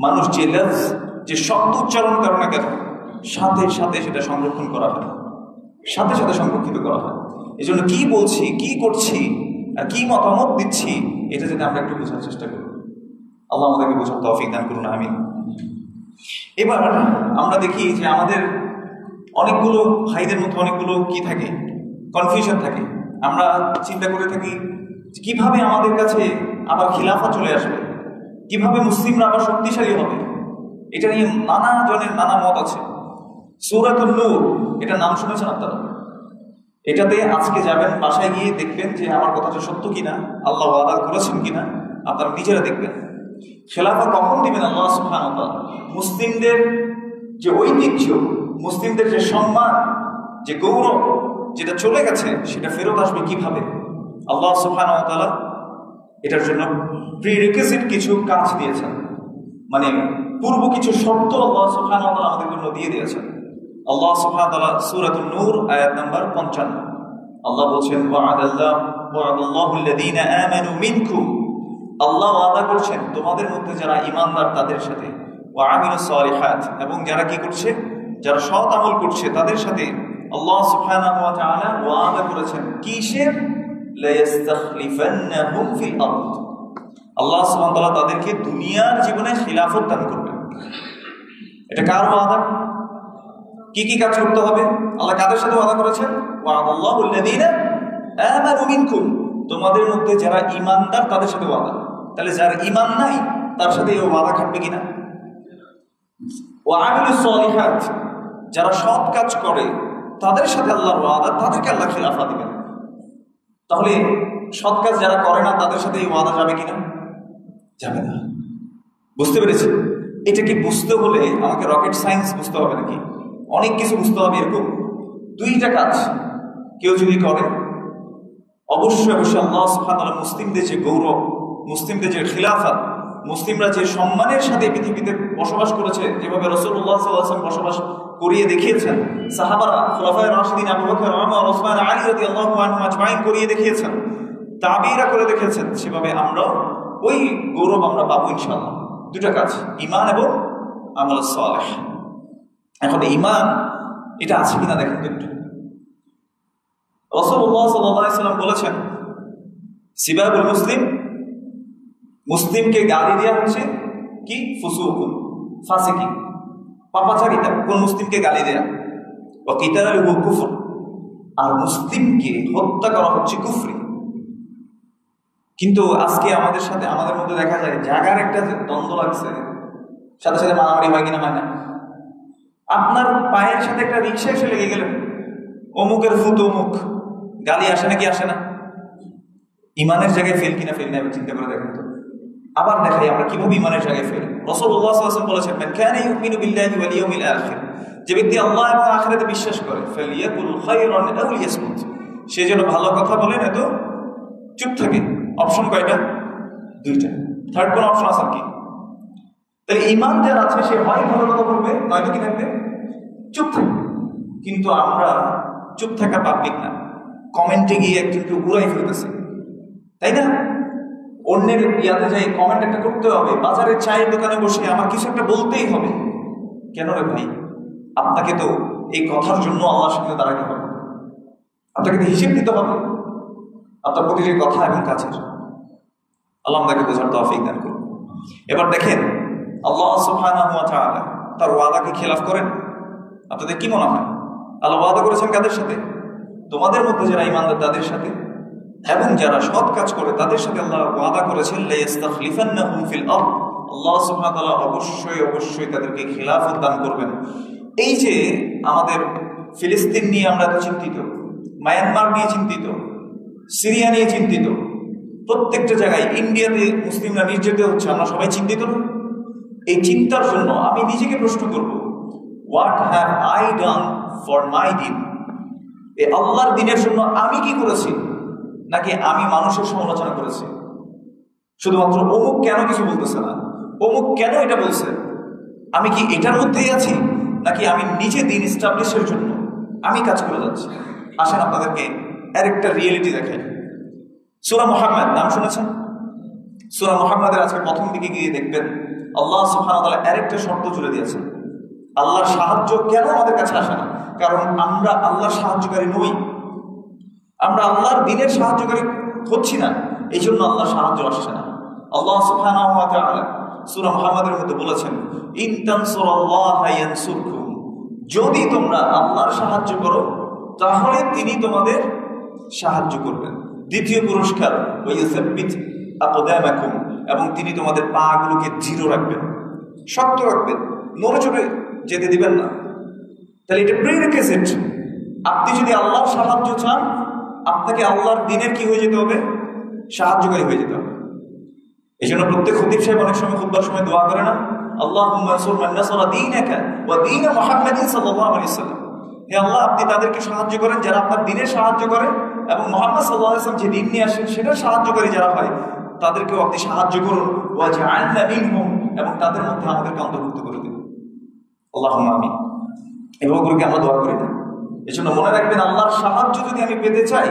মানুষ যে লফজ, যে শব্দ উচ্চারণ করে না কেন, সাথে সাথে সেটা সংরক্ষণ করা হয়, সাথে সাথে সংরক্ষিত করা হয়। এই জন্য কি বলছি, কি করছি আর কি মতামত দিচ্ছি, এটা যদি আমরা একটু বোঝার চেষ্টা করি। আল্লাহ আমাদেরকে বোঝার তৌফিক দান করুন, আমিন। এবার আমরা দেখি যে আমাদের অনেকগুলো ভাইদের মধ্যে অনেকগুলো কি থাকে, কনফিউশন থাকে। আমরা চিন্তা করে থাকি কিভাবে আমাদের কাছে আবার খিলাফা চলে আসবে, কিভাবে মুসলিমরা আবার শক্তিশালী হবে। এটা নিয়ে নানা জনের নানা মত আছে। সূরাতুন নূর, এটা নাম শুনেছেন আপনারা? এটাতে আজকে যাবেন, বাসায় গিয়ে দেখবেন যে আমার কথাটা সত্য কিনা, আল্লাহ ওয়াদা করেছেন কিনা, আপনারা নিজেরা দেখবেন। খেলাফা কখন দিবেন আল্লাহ সুবহানাহু ওয়া তাআলা? মুসলিমদের যে ঐতিহ্য, মুসলিমদের যে সম্মান, যে গৌরব, যেটা চলে গেছে, সেটা ফেরত আসবে কিভাবে? আল্লাহ সুবহানাহু ওয়া তাআলা এটার জন্য প্রিরিকুইজিট কিছু কাজ দিয়েছেন, মানে পূর্ব কিছু শর্ত আল্লাহ সুবহানাহু ওয়া তাআলা আমাদের জন্য দিয়ে দিয়েছেন। আল্লাহ সুবহানাহু ওয়া তাআলা সূরাতুন নূর আয়াত নাম্বার 55 আল্লাহ বলছেন ওয়া'আদাল্লাহু আল্লাযীনা আমানু মিনকুম, আল্লাহ ওয়াদা করছেন তোমাদের মধ্যে যারা ঈমানদার তাদের সাথে, ওয়া আমিলুস সালিহাত, এবং যারা কি করছে, যারা সৎ আমল করছে তাদের সাথে আল্লাহ সুবহানাহু ওয়া তাআলা ওয়াদা করেছেন কিসের? লা ইস্তাখলিফান্নাহুম ফিল আরদ, আল্লাহ সুবহানাহু ওয়া তাআলা তাদেরকে দুনিয়ার জীবনে খিলাফত দান করবেন। এটা কার ওয়াদা? কি কি কাজ করতে হবে? আল্লাহ কাদের সাথে ওয়াদা করেছেন? ওয়া'আদাল্লাহু আল্লাযীনা আমানু মিনকুম, তোমাদের মধ্যে যারা ঈমানদার তাদের সাথে ওয়াদা। তাহলে যার ঈমান নাই তার সাথে এই ওয়াদা খাটবে কিনা? ওয়া আমিলুস সালিহাত, যারা সৎ কাজ করে তাদের সাথে আল্লাহর ওয়াদা, তাদেরকে আল্লাহ খিলাফা দিবেন। তাহলে সৎ কাজ যারা করে না তাদের সাথে এই ওয়াদা যাবে কিনা? যাবে না। বুঝতে পেরেছি? এটাকে বুঝতে হলে আমাকে রকেট সায়েন্স বুঝতে হবে নাকি? অনেক কিছু বুঝতে হবে। এরকম দুইটা কাজ কেউ যদি করে, অবশ্যই অবশ্যই আল্লাহ সুবহানাহু ওয়া তাআলা মুসলিমদের যে গৌরব, মুসলিমদের যে খিলাফত, মুসলিমরা যে সম্মানের সাথে পৃথিবীতে বসবাস করেছে, যেভাবে রাসূলুল্লাহ সাল্লাল্লাহু আলাইহি ওয়াসাল্লাম বসবাস করিয়ে দেখিয়েছেন, সাহাবারা, খুলাফায়ে রাশিদিন আবু বকর, ওমর, ওসমান, আলী রাদিয়াল্লাহু আনহুম আজমাইন করিয়ে দেখিয়েছেন, তাবিঈরা করে দেখিয়েছেন, সেভাবে আমরা ওই গৌরব আমরা পাবো ইনশাআল্লাহ। দুটা কাজ, ঈমান এবং আমালুস সালিহ। এখন ঈমান এটা আছে কিনা দেখেন তো একটু। রাসূলুল্লাহ সাল্লাল্লাহু আলাইহি ওয়াসাল্লাম বলেছেন, সিবাবুল মুসলিম, মুসলিমকে গালি দেওয়া হচ্ছে কি? ফুসুকুন, ফাসিকি, পাপাচারিতা। কোন মুসলিমকে গালি দেয়া? ওয়া কিতালুহু কুফর, আর মুসলিমকে হত্যা করা হচ্ছে কুফরি। কিন্তু আজকে আমাদের সাথে, আমাদের মধ্যে দেখা যায় জায়গার একটা দ্বন্দ্ব লাগছে, সাথে সাথে মারামারি হয় কিনা হয় না? আপনার পায়ের সাথে একটা রিক্সা এসে লেগে গেলেন, অমুকের ফুত অমুক, গালি আসে নাকি আসে না? ইমানের জায়গায় ফেল কিনা ফেল না, চিন্তা করে দেখেন তো। আবার দেখাই আমরা কিভাবে ইমানের জায়গায় ফেল। রাসূলুল্লাহ সাল্লাল্লাহু আলাইহি ওয়াসাল্লাম বলেছেন, মান কানা ইউমিনু বিল্লাহি ওয়াল ইয়াউমিল আখির, যে ব্যক্তি আল্লাহ এবং আখিরাতে বিশ্বাস করে, ফালিয়াকুল খায়রান আও লিয়াসমুত, সে যেন ভালো কথা বলে না তো চুপ থাকে। অপশন কয়টা? দুইটা। থার্ড কোন অপশন আছে কি? তাহলে ঈমান যার আছে সে হয় ভালো কথা বলবে, নয়তো কি থাকবে? চুপ থাকবে। কিন্তু আমরা চুপ থাকা পাবলিক না, কমেন্টে গিয়ে একজনকে উড়াই ফেলতেছে, তাই না? অন্যের ইয়াতে যাই কমেন্ট একটা করতে হবে, বাজারের চায়ের দোকানে বসে আমার কিছু একটা বলতেই হবে। কেন রে ভাই? আপনাকে তো এই কথার জন্য আল্লাহর সামনে দাঁড়াতে হবে, আপনাকে হিসেব দিতে হবে আপনার প্রতিটি কথা এবং কাজের। আল্লাহ আমাদেরকে বোঝার তৌফিক দান করুন। এবার দেখেন আল্লাহ সুবহানাহু ওয়া তাআলা তার ওয়াদাকে খেলাফ করেন? আপনাদের কি মনে হয়? আল্লাহ ওয়াদা করেছেন কাদের সাথে? তোমাদের মধ্যে যারা ঈমানদার তাদের সাথে এবং যারা সৎ কাজ করে তাদের সাথে আল্লাহ ওয়াদা করেছেন লাইয়াস্তাখলিফান্নাহুম ফিল আরদ। আল্লাহ সুবহানাহু ওয়া তাআলা অবশ্যই তাদেরকে খিলাফত দান করবেন। এই যে আমাদের ফিলিস্তিন নিয়ে আমরা চিন্তিত, মায়ানমার নিয়ে চিন্তিত, সিরিয়া নিয়ে চিন্তিত, প্রত্যেকটা জায়গায় ইন্ডিয়াতে মুসলিমরা নির্যাতিত হচ্ছে, আমরা সবাই চিন্তিত না? এই চিন্তার জন্য আমি নিজেকে প্রশ্ন করব, what have I done for my দিন? এই আল্লাহর দিনের জন্য আমি কি করেছি? নাকি আমি মানুষের সমালোচনা করেছি? শুধুমাত্র অমুক কেন কিছু বলতেছে না, অমুক কেন এটা বলছে, আমি কি এটার মধ্যেই আছি? নাকি আমি নিজে দিন এস্টাবলিশের জন্য আমি কাজ করে যাচ্ছি? আসেন আপনাদেরকে আরেকটা রিয়েলিটি দেখাই। সূরা মুহাম্মদ নাম শুনেছেন? সূরা মুহাম্মদের আজকে প্রথম দিকে গিয়ে দেখবেন আল্লাহ সুবহানাহু ওয়া তাআলা আরেকটা শর্ত জুড়ে দিয়েছেন। আল্লাহর সাহায্য কেন আমাদের কাছে আসে না? কারণ আমরা আল্লাহর সাহায্যকারী নই, আমরা আল্লাহর দিনের সাহায্যকারী হচ্ছি না, এই জন্য আল্লাহর সাহায্য আসছে না। আল্লাহ সুবহানাহু ওয়া তাআলা সূরা মুহাম্মদের মধ্যে বলেছেন, ইন তানসুরাল্লাহা ইয়ানসুরকুম, যদি তোমরা আল্লাহর সাহায্য করো তাহলে তিনি তোমাদের সাহায্য করবেন। দ্বিতীয় পুরস্কার ওয়াইয়াসাব্বিত আকদামাকুম, এবং তিনি তোমাদের পাগুলোকে দৃঢ় রাখবেন, শক্ত রাখবেন, নড়ে চড়ে যেতে দিবেন না। তাহলে এটা প্রিরিকুইজিট। আপনি যদি আল্লাহর সাহায্য চান, আপনাকে আল্লাহর দিনের কি হয়ে যেতে হবে? সাহায্যকারী হয়ে যেতে হবে। এই জন্য প্রত্যেক খতিব সাহেব অনেক সময় খুতবার সময় দোয়া করে না, আল্লাহুম্মা আনসুর মান নাসারা দীনাকা ওয়া দীন মুহাম্মাদিন সাল্লাল্লাহু আলাইহি ওয়াসাল্লাম। হে আল্লাহ, আপনি তাদেরকে সাহায্য করেন যারা আপনার দিনের সাহায্য করে, এবং মুহাম্মদ সাল্লাল্লাহু আলাইহি ওয়াসাল্লাম যে দিন নিয়ে আসেন সেটার সাহায্যকারী যারা হয় তাদেরকেও আপনি সাহায্য করুন। ওয়া জাআলনা মিনহুম, এবং তাদের মধ্যে আমাদেরকে অন্তর্ভুক্ত করে দিন। আল্লাহুম্মা আমিন। এভাবে করে আমরা দোয়া করি না? এই জন্য মনে রাখবেন, আল্লাহর সাহায্য যদি আমি পেতে চাই,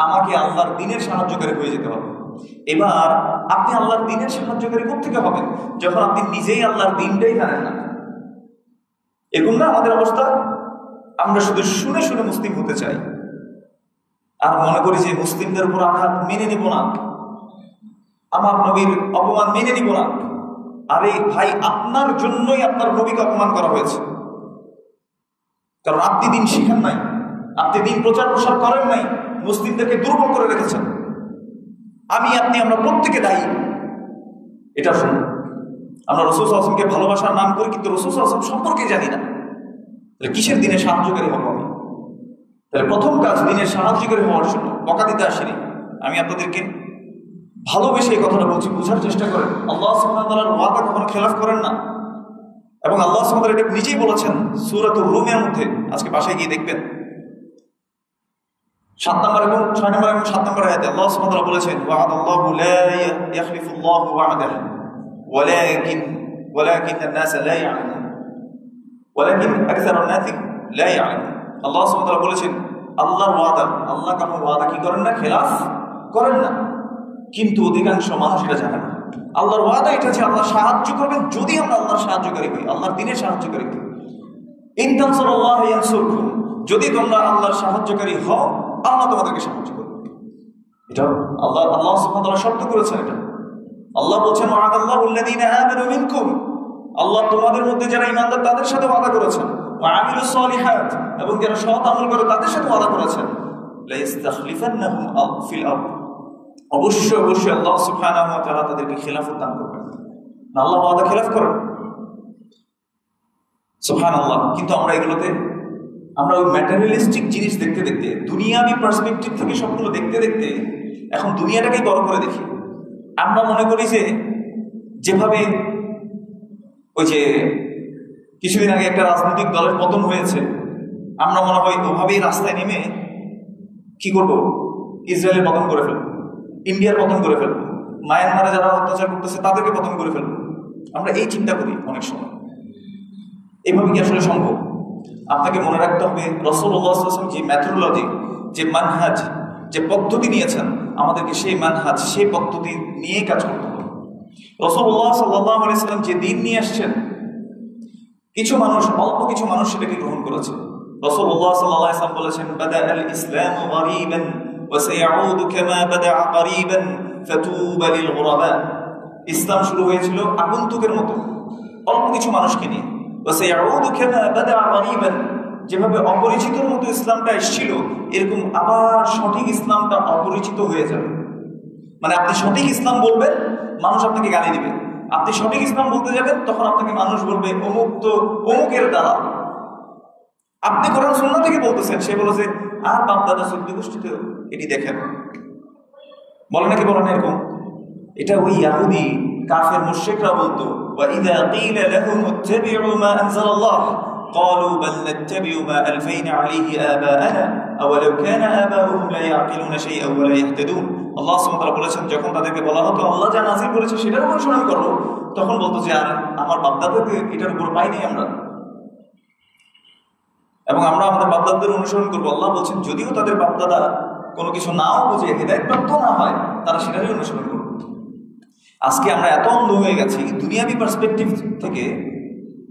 আমাকে আল্লাহর দিনের সাহায্যকারী হয়ে যেতে হবে। এবার আপনি আল্লাহর দিনের সাহায্যকারী কোত্থেকে হবেন? যখন আপনি নিজেই আল্লাহর দিনটাই জানেন না। এরকম না আমাদের অবস্থা? আমরা শুধু শুনে শুনে মুসলিম হতে চাই, আর মনে করি যে মুসলিমদের উপর আঘাত মেনে নিব না, আমার নবীর অপমান মেনে নিব না। আরে ভাই, আপনার জন্যই আপনার নবীকে অপমান করা হয়েছে, কারণ আপনি দিন শিখান নাই, আপনি দিন প্রচার প্রসার করেন নাই, মুসলিমদেরকে দুর্বল করে রেখেছেন। আমরা প্রত্যেকে দায়ী। এটা শুনুন, আমরা রাসূল সাল্লাল্লাহু আলাইহি ওয়াসাল্লামকে ভালোবাসার নাম করি, কিন্তু রাসূল সাল্লাল্লাহু আলাইহি ওয়াসাল্লাম সম্পর্কে জানি না। তাহলে কিসের দিনে সাহায্যকারী হবো আমি? তাহলে প্রথম কাজ দিনের সাহায্যকারী হওয়ার জন্য বকা দিতে আসেনি, আমি আপনাদেরকে ভালোবেসে এই কথাটা বলছি, বোঝার চেষ্টা করেন। আল্লাহ সুবহানাহু ওয়া তাআলার ওয়াদা কখনো খেলাফ করেন না, এবং আল্লাহ সুবহানাহু ওয়া তাআলা এটা নিজেই বলেছেন সূরাতুর রুমের মধ্যে। আজকে বাসায় গিয়ে দেখবেন 7 নম্বর এবং 6 নম্বর এবং 7 নম্বর আয়াতে আল্লাহ সুবহানাহু ওয়া তাআলা বলেছেন, ওয়া'দাল্লাহু লা ইয়াখলিফুল্লাহু ওয়া'দাহু ওয়ালাকিন আন-নাস লা ইয়া'লামুন ওয়ালাকিন আকসারুন নাস লা ইয়া'লামুন। আল্লাহ সুবহানাহু ওয়া তাআলা বলেছেন, আল্লাহর ওয়াদা, আল্লাহ কখনো ওয়াদা কি করেন না? খেলাফ করেন না, কিন্তু অধিকাংশ মানুষ এটা জানে না। আল্লাহর ওয়াদা এটা যে আল্লাহ সাহায্য করবেন যদি আমরা আল্লাহর সাহায্যকারী হই, আল্লাহর দিনের সাহায্যকারী হই। ইন তানসুরুল্লাহ ইয়ানসুরকুম, যদি তোমরা আল্লাহর সাহায্যকারী হও, আল্লাহ তোমাদেরকে সাহায্য করবে। এটা আল্লাহ সুবহানাহু ওয়া তাআলা শর্ত করেছেন। এটা আল্লাহ বলেছেন, ওয়া'দাল্লাহুল্লাযীনা আমানু মিনকুম, আল্লাহ তোমাদের মধ্যে যারা ঈমানদার তাদের সাথে ওয়াদা করেছেন, ওয়া আমিলুস সলিহাত, এবং যারা সৎ আমল করে তাদের সাথে ওয়াদা করেছেন, লা ইস্তাখলিফান্নাহুম ফিল আরদ, অবশ্যই আল্লাহ সুবহানাহু ওয়া তাআলা তাদেরকে খেলাফত দান করবেন। না, আল্লাহ ওয়াদা খেলাফ করেন, সুবহানাল্লাহ। কিন্তু আমরা এগুলোতে আমরা ওই ম্যাটেরিয়ালিস্টিক জিনিস দেখতে দেখতে, দুনিয়াবি পার্সপেক্টিভ থেকে সবগুলো দেখতে দেখতে এখন দুনিয়াটাকেই বড় করে দেখি। আমরা মনে করি যে যেভাবে ওই যে কিছুদিন আগে একটা রাজনৈতিক দলের পতন হয়েছে, আমরা মনে হয় ওভাবেই রাস্তায় নেমে কি করব? ইসরায়েলের পতন করে ফেলবো, ইন্ডিয়ার পতন করে ফেলবো, মায়ানমারে যারা অত্যাচার করতেছে তাদেরকে পতন করে ফেলবো। আমরা এই চিন্তা করি অনেক সময়। এইভাবে কি আসলে সম্ভব? আপনাকে মনে রাখতে হবে, রাসূলুল্লাহ সাল্লাল্লাহু আলাইহি ওয়াসাল্লাম যে ম্যাথোডোলজি, যে মানহাজ, যে পদ্ধতি নিয়েছেন, আমাদেরকে সেই মানহাজ, সেই পদ্ধতি নিয়েই কাজ করতে হবে। রাসূলুল্লাহ সাল্লাল্লাহু আলাইহি ওয়াসাল্লাম যে দিন নিয়ে আসছেন, কিছু মানুষ, অল্প কিছু মানুষ সেটাকে গ্রহণ করেছে, রাসূলুল্লাহ সাল্লাল্লাহু আলাইহি ওয়াসাল্লাম বলেছেন, বাদাআল ইসলামু গরীবান ওয়া সায়াউদু কামা বাদাআ গরীবান ফাতুবা লিল গুরাবা। ইসলাম শুরু হয়েছিল আগন্তুকের মতো, অল্প কিছু মানুষকে নিয়ে। ওয়া সায়াউদু কামা বাদাআ গরীবান, যেভাবে অপরিচিতর মতো ইসলামটা এসেছিল, এরকম আবার সঠিক ইসলামটা অপরিচিত হয়ে যাবে। মানে আপনি সঠিক ইসলাম বলবেন, মানুষ আপনাকে গালি দিবে। আপনি সঠিক ইসলাম বলতে যাবেন, তখন আপনাকে মানুষ বলবে অমুক তো অমুকের দালাল। আপনি কোরআন সুন্নাহ থেকে বলতেছেন, সে বলেছে আর বাপ দাদা চোদ্দ গোষ্ঠীতে এটি দেখেন, বলে নাকি বলে না এরকম? এটা ওই ইয়াহুদি কাফের মুশরিকরা বলতো, ওয়া ইযা ক্বিলা লাহুম ইত্তাবিউ মা আনজালাল্লাহ ক্বালু বাল নাত্তাবিউ মা আলফাইনা আলাইহি আবাআনা আওয়ালাউ কানা আবাউহুম লা ইয়াকিলুনা শাইআন ওয়া লা ইয়াহতাদুন। আল্লাহ সুবহানাহু ওয়া তাআলা বলেছেন, যখন তাদেরকে বলা হতো আল্লাহ যা নাযিল করেছে সেটার অনুসরণ করো, তখন বলতো যে আর আমার বাপ দাদাকে এটার উপর পাইনি আমরা, এবং আমরা আমাদের বাপদাদাদের অনুসরণ করবো। আল্লাহ বলছেন, যদিও তাদের বাপদাদা কোনো কিছু নাও বুঝে, হেদায়েতপ্রাপ্ত না হয়, তারা সেটারই অনুসরণ করবে। আজকে আমরা এত অন্ধ হয়ে গেছি দুনিয়াবি পার্সপেক্টিভ থেকে,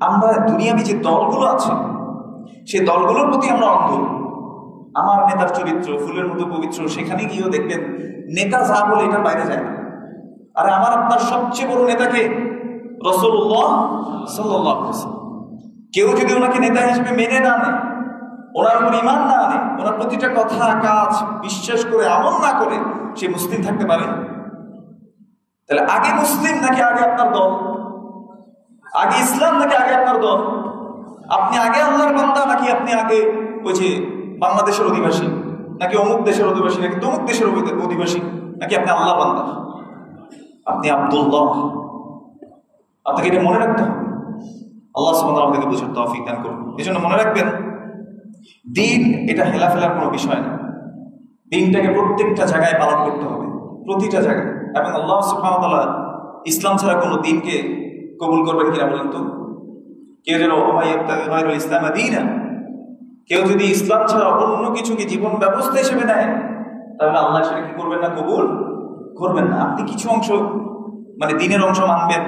আমরা দুনিয়াবি যে দলগুলো আছে সেই দলগুলোর প্রতি আমরা অন্ধ। আমার নেতার চরিত্র ফুলের মতো পবিত্র, সেখানে গিয়েও দেখবেন নেতা যা বলে এটার বাইরে যায় না। আর আমার আপনার সবচেয়ে বড় নেতাকে রাসূলুল্লাহ সাল্লাল্লাহু আলাইহি ওয়াসাল্লাম। কেউ যদি ওনাকে নেতা হিসেবে মেনে না নেয়, ওনার উপর ঈমান না আনে, ওনার প্রতিটা কথা কাজ বিশ্বাস করে আমল না করে, সে মুসলিম থাকতে পারে? তাহলে আগে মুসলিম নাকি আগে আপনার দল? আগে ইসলাম নাকি আগে আপনার দল? আপনি আগে আল্লাহর বান্দা নাকি আপনি আগে ওই যে বাংলাদেশের অধিবাসী, নাকি অমুক দেশের অধিবাসী, নাকি তমুক দেশের অধিবাসী, নাকি আপনি আল্লাহর বান্দা? আপনি আব্দুল্লাহ। আপনাকে এটা মনে রাখতে হবে। আল্লাহ সুবহানাহু ওয়া তাআলা আমাদেরকে বুঝার তৌফিক দান করুন। এজন্য মনে রাখবেন, দিন এটা হেলাফেলার কোনো বিষয় না। দিনটাকে প্রত্যেকটা জায়গায় পালন করতে হবে, প্রতিটা জায়গায়। এবং আল্লাহ সুবহানাহু ওয়া তাআলা ইসলাম ছাড়া কোনো দিনকে কবুল করবেন কিনা বলেন তো? কেউ যেন গায়রুল ইসলাম দীনা, কেউ যদি ইসলাম ছাড়া অন্য কিছুকে জীবন ব্যবস্থা হিসেবে নেয়, তাহলে আল্লাহ সেটা কি করবেন না? কবুল করবেন না। আপনি কিছু অংশ মানে দিনের অংশ মানবেন,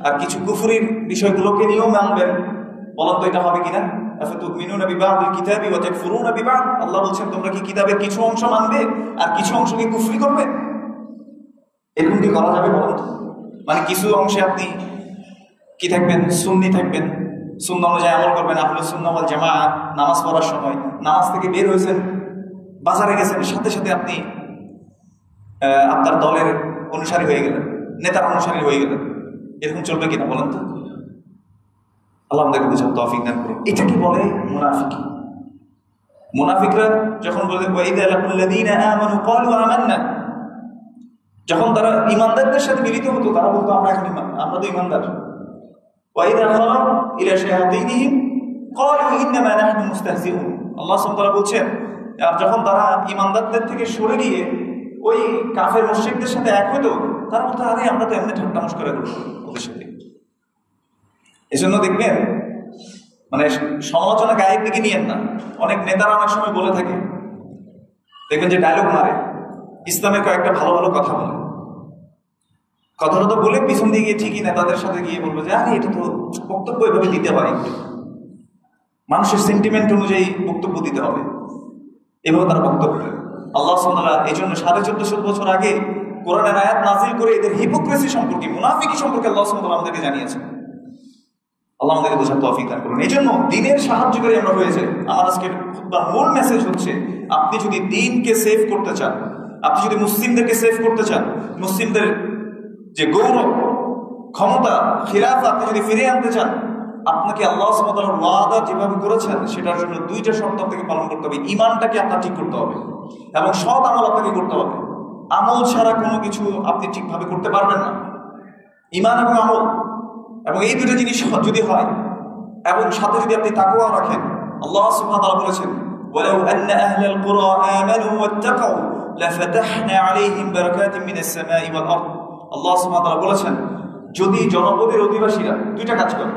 আর কিছু কুফরির বিষয়গুলোকে নিয়েও মানবেন, বলেন তো এটা হবে কিনা? আফাতুমিনুনা বিবাদিল কিতাবি ওয়া তাকফুরুনা বিবাদ। আল্লাহ বলছেন, তোমরা কি কিতাবের কিছু অংশ মানবে আর কিছু অংশকে কুফরি করবে? এরকম কি করা যাবে বলেন তো? মানে কিছু অংশে আপনি কি থাকবেন? সুন্নি থাকবেন, সুন্নাহ অনুযায়ী আমল করবেন, আহলুস সুন্নাহ ওয়াল জামাআহ। নামাজ পড়ার সময় নামাজ থেকে বের হয়েছেন, বাজারে গেছেন, সাথে সাথে আপনি আপনার দলের অনুসারী হয়ে গেলেন, নেতার অনুসারী হয়ে গেলেন। এরকম চলবে কিনা বলেন তো? আল্লাহ আমাদেরকে বুঝার তৌফিক দান করুন। এটা কি বলে? মুনাফিকি। মুনাফিকরা যখন বলে ওয়াইদা লাকুল্লাযীনা আমানু ক্বালু আমান্না, যখন তারা ঈমানদারদের সাথে মিলিত হতো, তারা বলতো আমরা এখন আমরা তো ঈমানদার। ওয়াইদা খালাউ ইলা শায়াতিনহিম ক্বালু ইন্নামা নাহনু মুস্তাহজিউন। আল্লাহ সুবহানাহু ওয়া তাআলা বলছেন, আর যখন তারা ঈমানদারদের থেকে সরে গিয়ে ওই কাফের মুশরিকদের সাথে এক হতো, তারা বলতো আরে আমরা তো এমনি ঠাট্টা মশকরা করি ওদের সাথে। এজন্য দেখবেন মানে সমালোচনা গায়ের দিকে নিয়েন না। অনেক নেতারা অনেক সময় বলে থাকে, দেখবেন যে ডায়লগ মারে, ইসলামের কয়েকটা ভালো ভালো কথা বলে, কথাটা তো বলে পিছন দিয়ে গিয়ে ঠিকই নেতাদের সাথে গিয়ে বলবো যে আরে এটা তো বক্তব্য এভাবে দিতে হয়, মানুষের সেন্টিমেন্ট অনুযায়ী বক্তব্য দিতে হবে, এভাবে তারা বক্তব্য দেয়। আল্লাহ সুবহানাহু ওয়া তাআলা এই জন্য 1450 বছর আগে কোরআনের আয়াত নাযিল করে এদের হিপোক্রেসি সম্পর্কে, মুনাফিকি সম্পর্কে আল্লাহ সুবহানাহু ওয়া তাআলা আমাদেরকে জানিয়েছেন। আল্লাহ আমাদেরকে বোঝার তৌফিক দান করুন। এই জন্য দিনের সাহায্যকারী আমরা হয়ে যাই। আমার আজকের খুতবার মূল মেসেজ হচ্ছে, আপনি যদি দিনকে সেভ করতে চান, আপনি যদি মুসলিমদেরকে সেভ করতে চান, মুসলিমদের যে গৌরব, ক্ষমতা, খিলাফা আপনি যদি ফিরিয়ে আনতে চান, আপনাকে আল্লাহ সুবহানাহু ওয়া তাআলার ওয়াদা যেভাবে করেছেন সেটার জন্য দুইটা শর্ত আপনাকে পালন করতে হবে। ঈমানটাকে আপনার ঠিক করতে হবে এবং সৎ আমল আপনাকে করতে হবে। আমল ছাড়া কোনো কিছু আপনি ঠিকভাবে করতে পারবেন না। ঈমান এবং আমল, এবং এই দুটো জিনিস যদি হয় এবং সাথে যদি আপনি তাকওয়া রাখেন, আল্লাহ সুবহানাহু ওয়া তাআলা বলেছেন, ওয়ালাউ আন্না আহলাল কুরা আমানু ওয়াত্তাকাউ লাফাতাহনা আলাইহিম বারাকাতিন মিনাস সামাই ওয়াল আরদ। আল্লাহ সুবহানাহু ওয়া তাআলা বলেছেন, যদি জনপদের অধিবাসীরা দুইটা কাজ করে,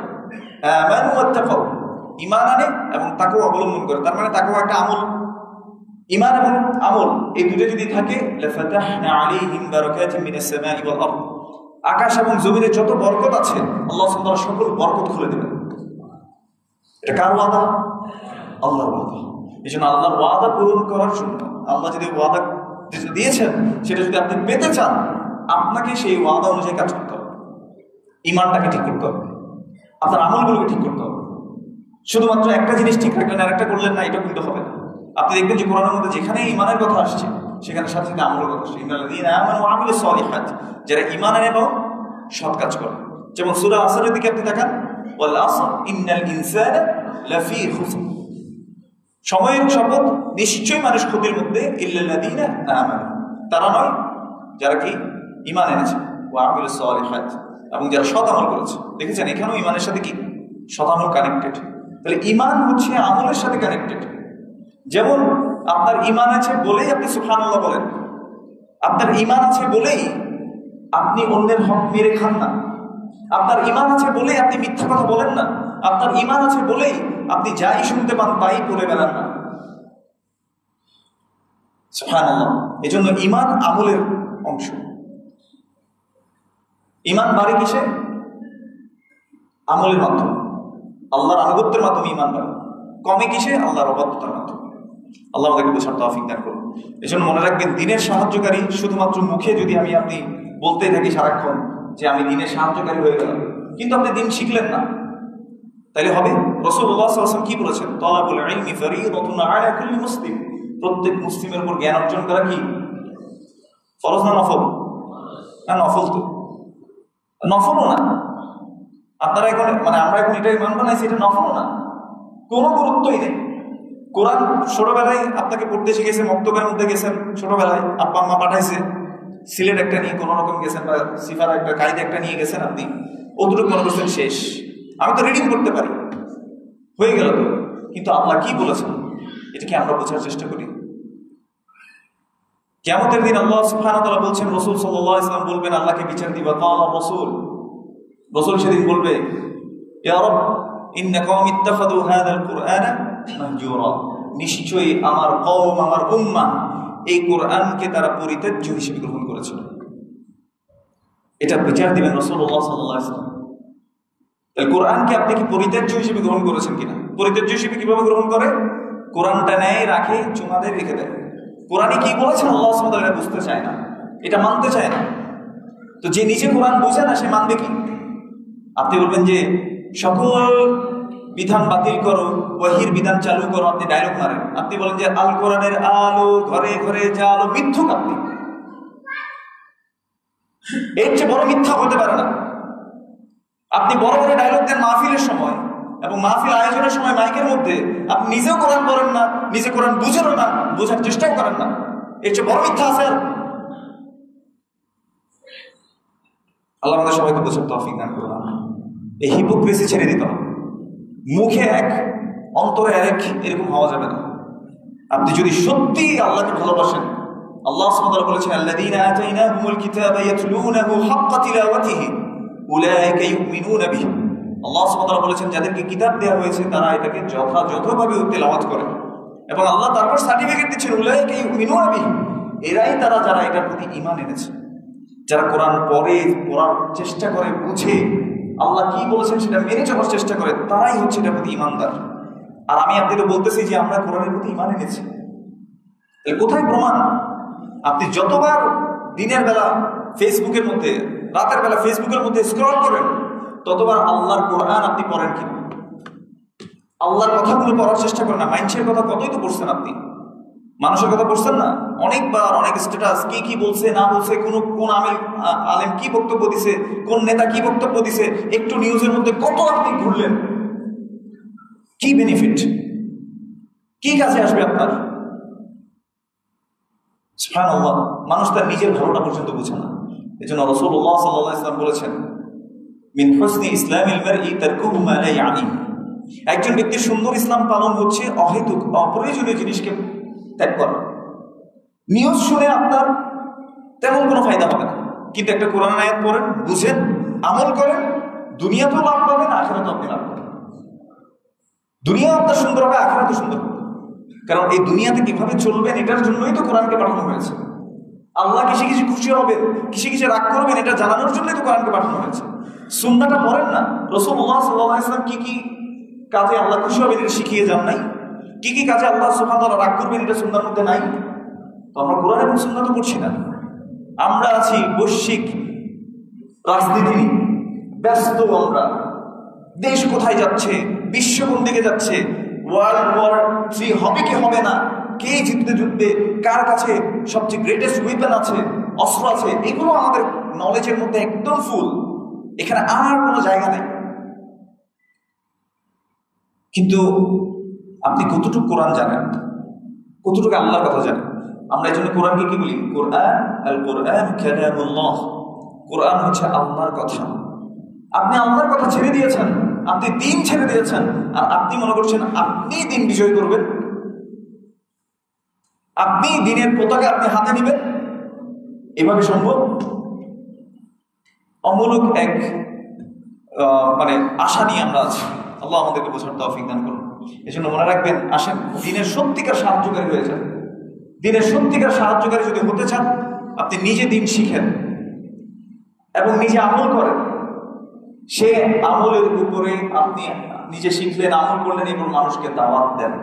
আমানু ওয়াত্তাকাউ, ঈমান আনে এবং তাকওয়া অবলম্বন করে, তার মানে তাকওয়া একটা আমল, ঈমান এবং আমল এই দুটো যদি থাকে, লাফাতাহনা আলাইহিম বারাকাতিন মিনাস সামাই ওয়াল আরদ, আকাশ এবং জমিনে যত বরকত আছে আল্লাহ সুবহানাহু ওয়া তাআলা সকল বরকত খুলে দেবেন। এটা কার ওয়াদা? আল্লাহর ওয়াদা। এই জন্য আল্লাহর ওয়াদা পূরণ করার জন্য আল্লাহ যদি ওয়াদা দিয়েছেন সেটা যদি আপনি পেতে চান, আপনাকে সেই ওয়াদা অনুযায়ী কাজ করতে হবে। ইমানটাকে ঠিক করতে হবে, আপনার আমলগুলোকে ঠিক করতে হবে। শুধুমাত্র একটা জিনিস ঠিক রাখলেন আর একটা করলেন না, এটা কিন্তু হবে না। আপনি দেখবেন যে কোরআনের মধ্যে যেখানে ইমানের কথা আসছে সেখানে সাথে সাথে আমলের কথা আসছে। ইন্নাল্লাযীনা আমানু ওয়া আমিলুস সালিহাত, যারা ঈমান আনে এবং সৎ কাজ করে। যেমন সূরা আসরের দিকে আপনি তাকান, ওয়াল আসর ইন্নাল ইনসানা লাফি খুসর, সময়ের শপথ, নিশ্চয়ই মানুষ ক্ষতির মধ্যে, ইল্লাল্লাযীনা আমানু, তারা নয় যারা কি ঈমান এনেছে, ওয়া আমিলুস সালিহাত, এবং যারা সৎ আমল করেছে। দেখেছেন এখানেও ঈমানের সাথে কি সৎ আমল কানেক্টেড। তাহলে ঈমান হচ্ছে আমলের সাথে কানেক্টেড। যেমন আপনার ঈমান আছে বলেই আপনি সুবহানাল্লাহ বলেন, আপনার ঈমান আছে বলেই আপনি অন্যের হক মেরে খান না, আপনার ঈমান আছে বলেই আপনি মিথ্যা কথা বলেন না, আপনার ঈমান আছে বলেই আপনি যাই শুনতে পান তাই পড়ে বেড়ান না। সুবহানাল্লাহ। এজন্য ঈমান আমলের অংশ। ঈমান বাড়ে কিসে? আমলের মাধ্যমে, আল্লাহর আনুগত্যের মাধ্যমে ঈমান বাড়ে। কমে কিসে? আল্লাহর অবাধ্যতার মাধ্যমে। আল্লাহ আমাদেরকে বোঝার তৌফিক দান করুন। এজন্য মনে রাখবেন, দিনের সাহায্যকারী শুধুমাত্র মুখে যদি আপনি বলতেই থাকি সারাক্ষণ যে আমি দিনের সাহায্যকারী হয়ে গেলাম, কিন্তু আপনি দিন শিখলেন না, তাহলে হবে? রাসূলুল্লাহ সাল্লাল্লাহু আলাইহি ওয়াসাল্লাম কি বলেছেন? তালাবুল ইলমি ফরিদাতুন আলা কুল্লি মুসলিম, প্রত্যেক মুসলিমের উপর জ্ঞান অর্জন করা কি ফরজ না নফল? না, নফল তো, নফলও না। আপনারা এখন আমরা এখন এটাই মান বানাইছি, এটা নফলও না, কোনো গুরুত্বই নেই। কোরআন ছোটবেলায় আপনাকে পড়তে শিখেছে, মক্তবের মধ্যে গেছেন ছোটবেলায়, আব্বা আম্মা পাঠাইছে, সিলেট একটা নিয়ে কোনো রকম গেছেন, বা সিফার একটা কায়দা একটা নিয়ে গেছেন, আপনি অতটুকু মনে করছেন শেষ, আমি তো রিডিং করতে পারি, হয়ে গেল তো। কিন্তু আল্লাহ কি বলেছেন এটাকে আমরা বোঝার চেষ্টা করি। কিয়ামতের দিন আল্লাহ সুবহানাহু ওয়া তাআলা বলছেন, রাসূল সাল্লাল্লাহু আলাইহি ওয়াসাল্লাম বলবেন আল্লাহকে বিচার দিবা, ক্বালা রাসূল, রাসূল সেদিন বলবে, ইয়া রব ইন্না কওমি ইত্তাখাযু হাযাল কুরআনা মাহজুরা, নিশ্চয়ই আমার কওম, আমার উম্মাহ এই কোরআনকে তারা পরিত্যাজ্য হিসেবে গ্রহণ করেছিল। এটা বিচার দিবেন রাসূলুল্লাহ সাল্লাল্লাহু আলাইহি ওয়াসাল্লাম। তাহলে কোরআনকে আপনি কি পরিত্যাজ্য হিসেবে গ্রহণ করেছেন কিনা? পরিত্যাজ্য হিসেবে কিভাবে গ্রহণ করে? কোরআনটা নেয়, রাখে, চুমা দেয়, রেখে দেয়। কোরআনে কি বলেছেন আল্লাহ সুবহানাহু ওয়া তাআলা বুঝতে চায় না, এটা মানতে চায় না। তো যে নিজে কোরআন বোঝে না সে মানবে কি? আপনি বলবেন যে সকল বিধান বাতিল করো, ওয়াহির বিধান চালু করো, আপনি ডায়লগ মারেন। আপনি বলেন যে আল কোরআনের আলো ঘরে ঘরে জালো, মিথ্যুক আপনি। এর চেয়ে বড় মিথ্যা হতে পারে না। আপনি বড় বড় ডায়লগ দেন মাহফিলের সময় এবং মাহফিল আয়োজনের সময় মাইকের মধ্যে, আপনি নিজেও কোরআন পড়েন না, নিজে কোরআন বুঝেনও না, বোঝার চেষ্টাও করেন না। এর চেয়ে বড় মিথ্যা আছে? আল্লাহ আমাদের সবাইকে বোঝার তৌফিক দান করুন। এই হিপোক্রেসি ছেড়ে দিতে হবে। মুখে এক অন্তরে আরেক, এরকম হওয়া যাবে না। আপনি যদি সত্যি আল্লাহকে ভালোবাসেন, আল্লাহ সুবহানাহু ওয়া তাআলা বলেছেন আল্লাযীনা আতাইনাহুমুল কিতাবা ইয়াতলুনাহু হাক্কা তিলাওয়াতিহি উলাইকা ইউমিনুনা বিহি। আল্লাহ সুবহানাহু ওয়া তাআলা বলেছেন যাদেরকে কিতাব দেওয়া হয়েছে তারা এটাকে যথাযথভাবে তেলাওয়াত করে, এবং আল্লাহ তারপর সার্টিফিকেট দিচ্ছেন উলাইকা ইউমিনুনা বিহি, এরাই তারা যারা এটার প্রতি ঈমান এনেছে, যারা কোরআন পড়ে, পড়ার চেষ্টা করে, বুঝে, আল্লাহ কি বলেছেন সেটা মেনে চলার চেষ্টা করে, তারাই হচ্ছে এটার প্রতি ঈমানদার। আর আমি আপনাকে বলতেছি যে আমরা কোরআনের প্রতি ঈমান এনেছি। কোথায় প্রমাণ? আপনি যতবার দিনের বেলা ফেসবুকের মধ্যে, রাতের বেলা ফেসবুকের মধ্যে স্ক্রল করেন, ততবার আল্লাহর কোরআন আপনি পড়েন কিনা? আল্লাহর কথাগুলো পড়ার চেষ্টা করেন না। মানুষের কথা কতই তো পড়ছেন আপনি, মানুষের কথা পড়ছেন না অনেকবার, অনেক স্ট্যাটাস, কি বলছে না বলছে, কোন আলেম কি বক্তব্য দিছে, কোন নেতা কি বক্তব্য দিছে, একটু নিউজের মধ্যে কত আপনি ঘুরলেন, কি বেনিফিট, কি কাজে আসবে আপনার? সুবহানাল্লাহ। মানুষ তার নিজের ভালোটা পর্যন্ত বুঝে না। এজন্য রাসূলুল্লাহ সাল্লাল্লাহু আলাইহি ওয়াসাল্লাম বলেছেন মিন হুসনি ইসলামিল মারই তারকুহু মা লা ইয়ানি, একজন ব্যক্তির সুন্দর ইসলাম পালন হচ্ছে অহেতুক অপ্রয়োজনীয় জিনিসকে ত্যাগ করা। নিউজ শুনে আপনার তেমন কোনো ফায়দা হবে না, কিন্তু একটা কোরআন আয়াত পড়েন, বুঝেন, আমল করেন, দুনিয়াতেও লাভ পাবেন, আখিরাতেও আপনি লাভ পাবেন। দুনিয়া আপনার সুন্দর হবে, আখিরাতও সুন্দর হবে। কারণ এই দুনিয়াতে কিভাবে চলবেন এটার জন্যই তো কোরআনকে পাঠানো হয়েছে। আল্লাহ কিসে কিসে খুশি হবেন, কিসে কিসে রাগ করবেন, এটা জানানোর জন্যই তো কোরআনকে পাঠানো হয়েছে। সুন্নাহটা পড়েন না, রাসূলুল্লাহ সাল্লাল্লাহু আলাইহি ওয়াসাল্লাম কি কি কাজে আল্লাহ খুশি হবেন এটা শিখিয়ে যান নাই? কি কি কাজে আল্লাহ সুবহানাহু ওয়া তাআলা রাগ করবেন এটা সুন্নাহর মধ্যে নাই। তো আমরা কোরআন এবং সুন্নাহ তো পড়ছি না, আমরা আছি বৈশ্বিক রাজনীতি ব্যস্ত। আমরা দেশ কোথায় যাচ্ছে, বিশ্ব কোন দিকে যাচ্ছে, ওয়ার্ল্ড ওয়ার 3 হবে কি হবে না, কে জিতবে, কার কাছে সবচেয়ে গ্রেটেস্ট ওয়েপন আছে, অস্ত্র আছে, এগুলো আমাদের নলেজের মধ্যে একদম ফুল। এখানে আর কোনো জায়গা নেই। কিন্তু আপনি কতটুকু কোরআন জানেন, কতটুকু আল্লাহর কথা জানেন? আমরা এই জন্য কোরআনকে কি বলি? কোরআন আল কোরআন কালামুল্লাহ, কোরআন হচ্ছে আল্লাহর কথা। আপনি আল্লাহর কথা ছেড়ে দিয়েছেন, আপনি দিন ছেড়ে দিয়েছেন, আর আপনি মনে করছেন আপনি দিন বিজয় করবেন, আপনি দিনের পতাকা আপনি হাতে নেবেন। এভাবে সম্ভব? অমূলক এক মানে আশা নিয়ে আমরা আছি। আল্লাহ আমাদেরকে বোঝার তৌফিক দান করুন। এই জন্য মনে রাখবেন, আসেন দিনের সত্যিকার সাহায্যকারী হয়ে যান। দিনের সত্যিকার সাহায্যকারী যদি হতে চান, আপনি নিজে দিন শিখেন এবং নিজে আমল করেন। সে আমলের উপরে আপনি নিজে শিখলেন, আমল করলেন এবং মানুষকে দাওয়াত দেন,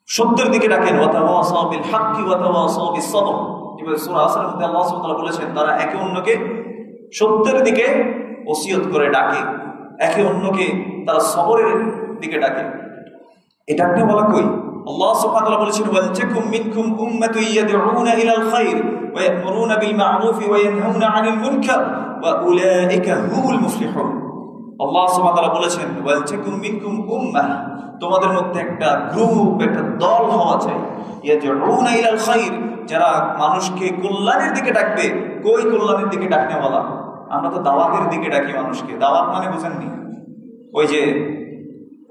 সত্যের দিকে ডাকেন। ওয়াতাওয়াসাউ বিল হাক্কি ওয়াতাওয়াসাউ বিস সবর। এবার সূরা আসরের মধ্যে আল্লাহ সুবহানাহু ওয়া তাআলা বলেছেন, তারা একে অন্যকে সত্যের দিকে ওসিয়ত করে ডাকে, একে অন্যকে তারা সবরের দিকে ডাকে। এটা আপনি বলা কই? আল্লাহ সুবহানাহু ওয়া তাআলা বলেছেন, ওয়ালতাকুম মিনকুম উম্মাতুন ইয়াদউনা ইলাল খায়র ওয়া ইয়া'মুরুনা বিল মা'রুফ ওয়া ইয়ানহাউনা 'আনিল মুনকার ওয়া উলাইকা হুমুল মুফলিহুন। আল্লাহ সুবহানাহু ওয়া তাআলা বলেছেন, ওয়ালতাকুম মিনকুম উম্মাহ, তোমাদের মধ্যে একটা গ্রুপ, একটা দল হওয়া চাই, ইয়াদউনা ইলাল খায়র, যারা মানুষকে কল্যাণের দিকে ডাকবে। কই কল্যাণের দিকে ডাকতে বলা? আমরা তো দাওয়াতের দিকে ডাকি মানুষকে। দাওয়াত মানে বুঝেননি? ওই যে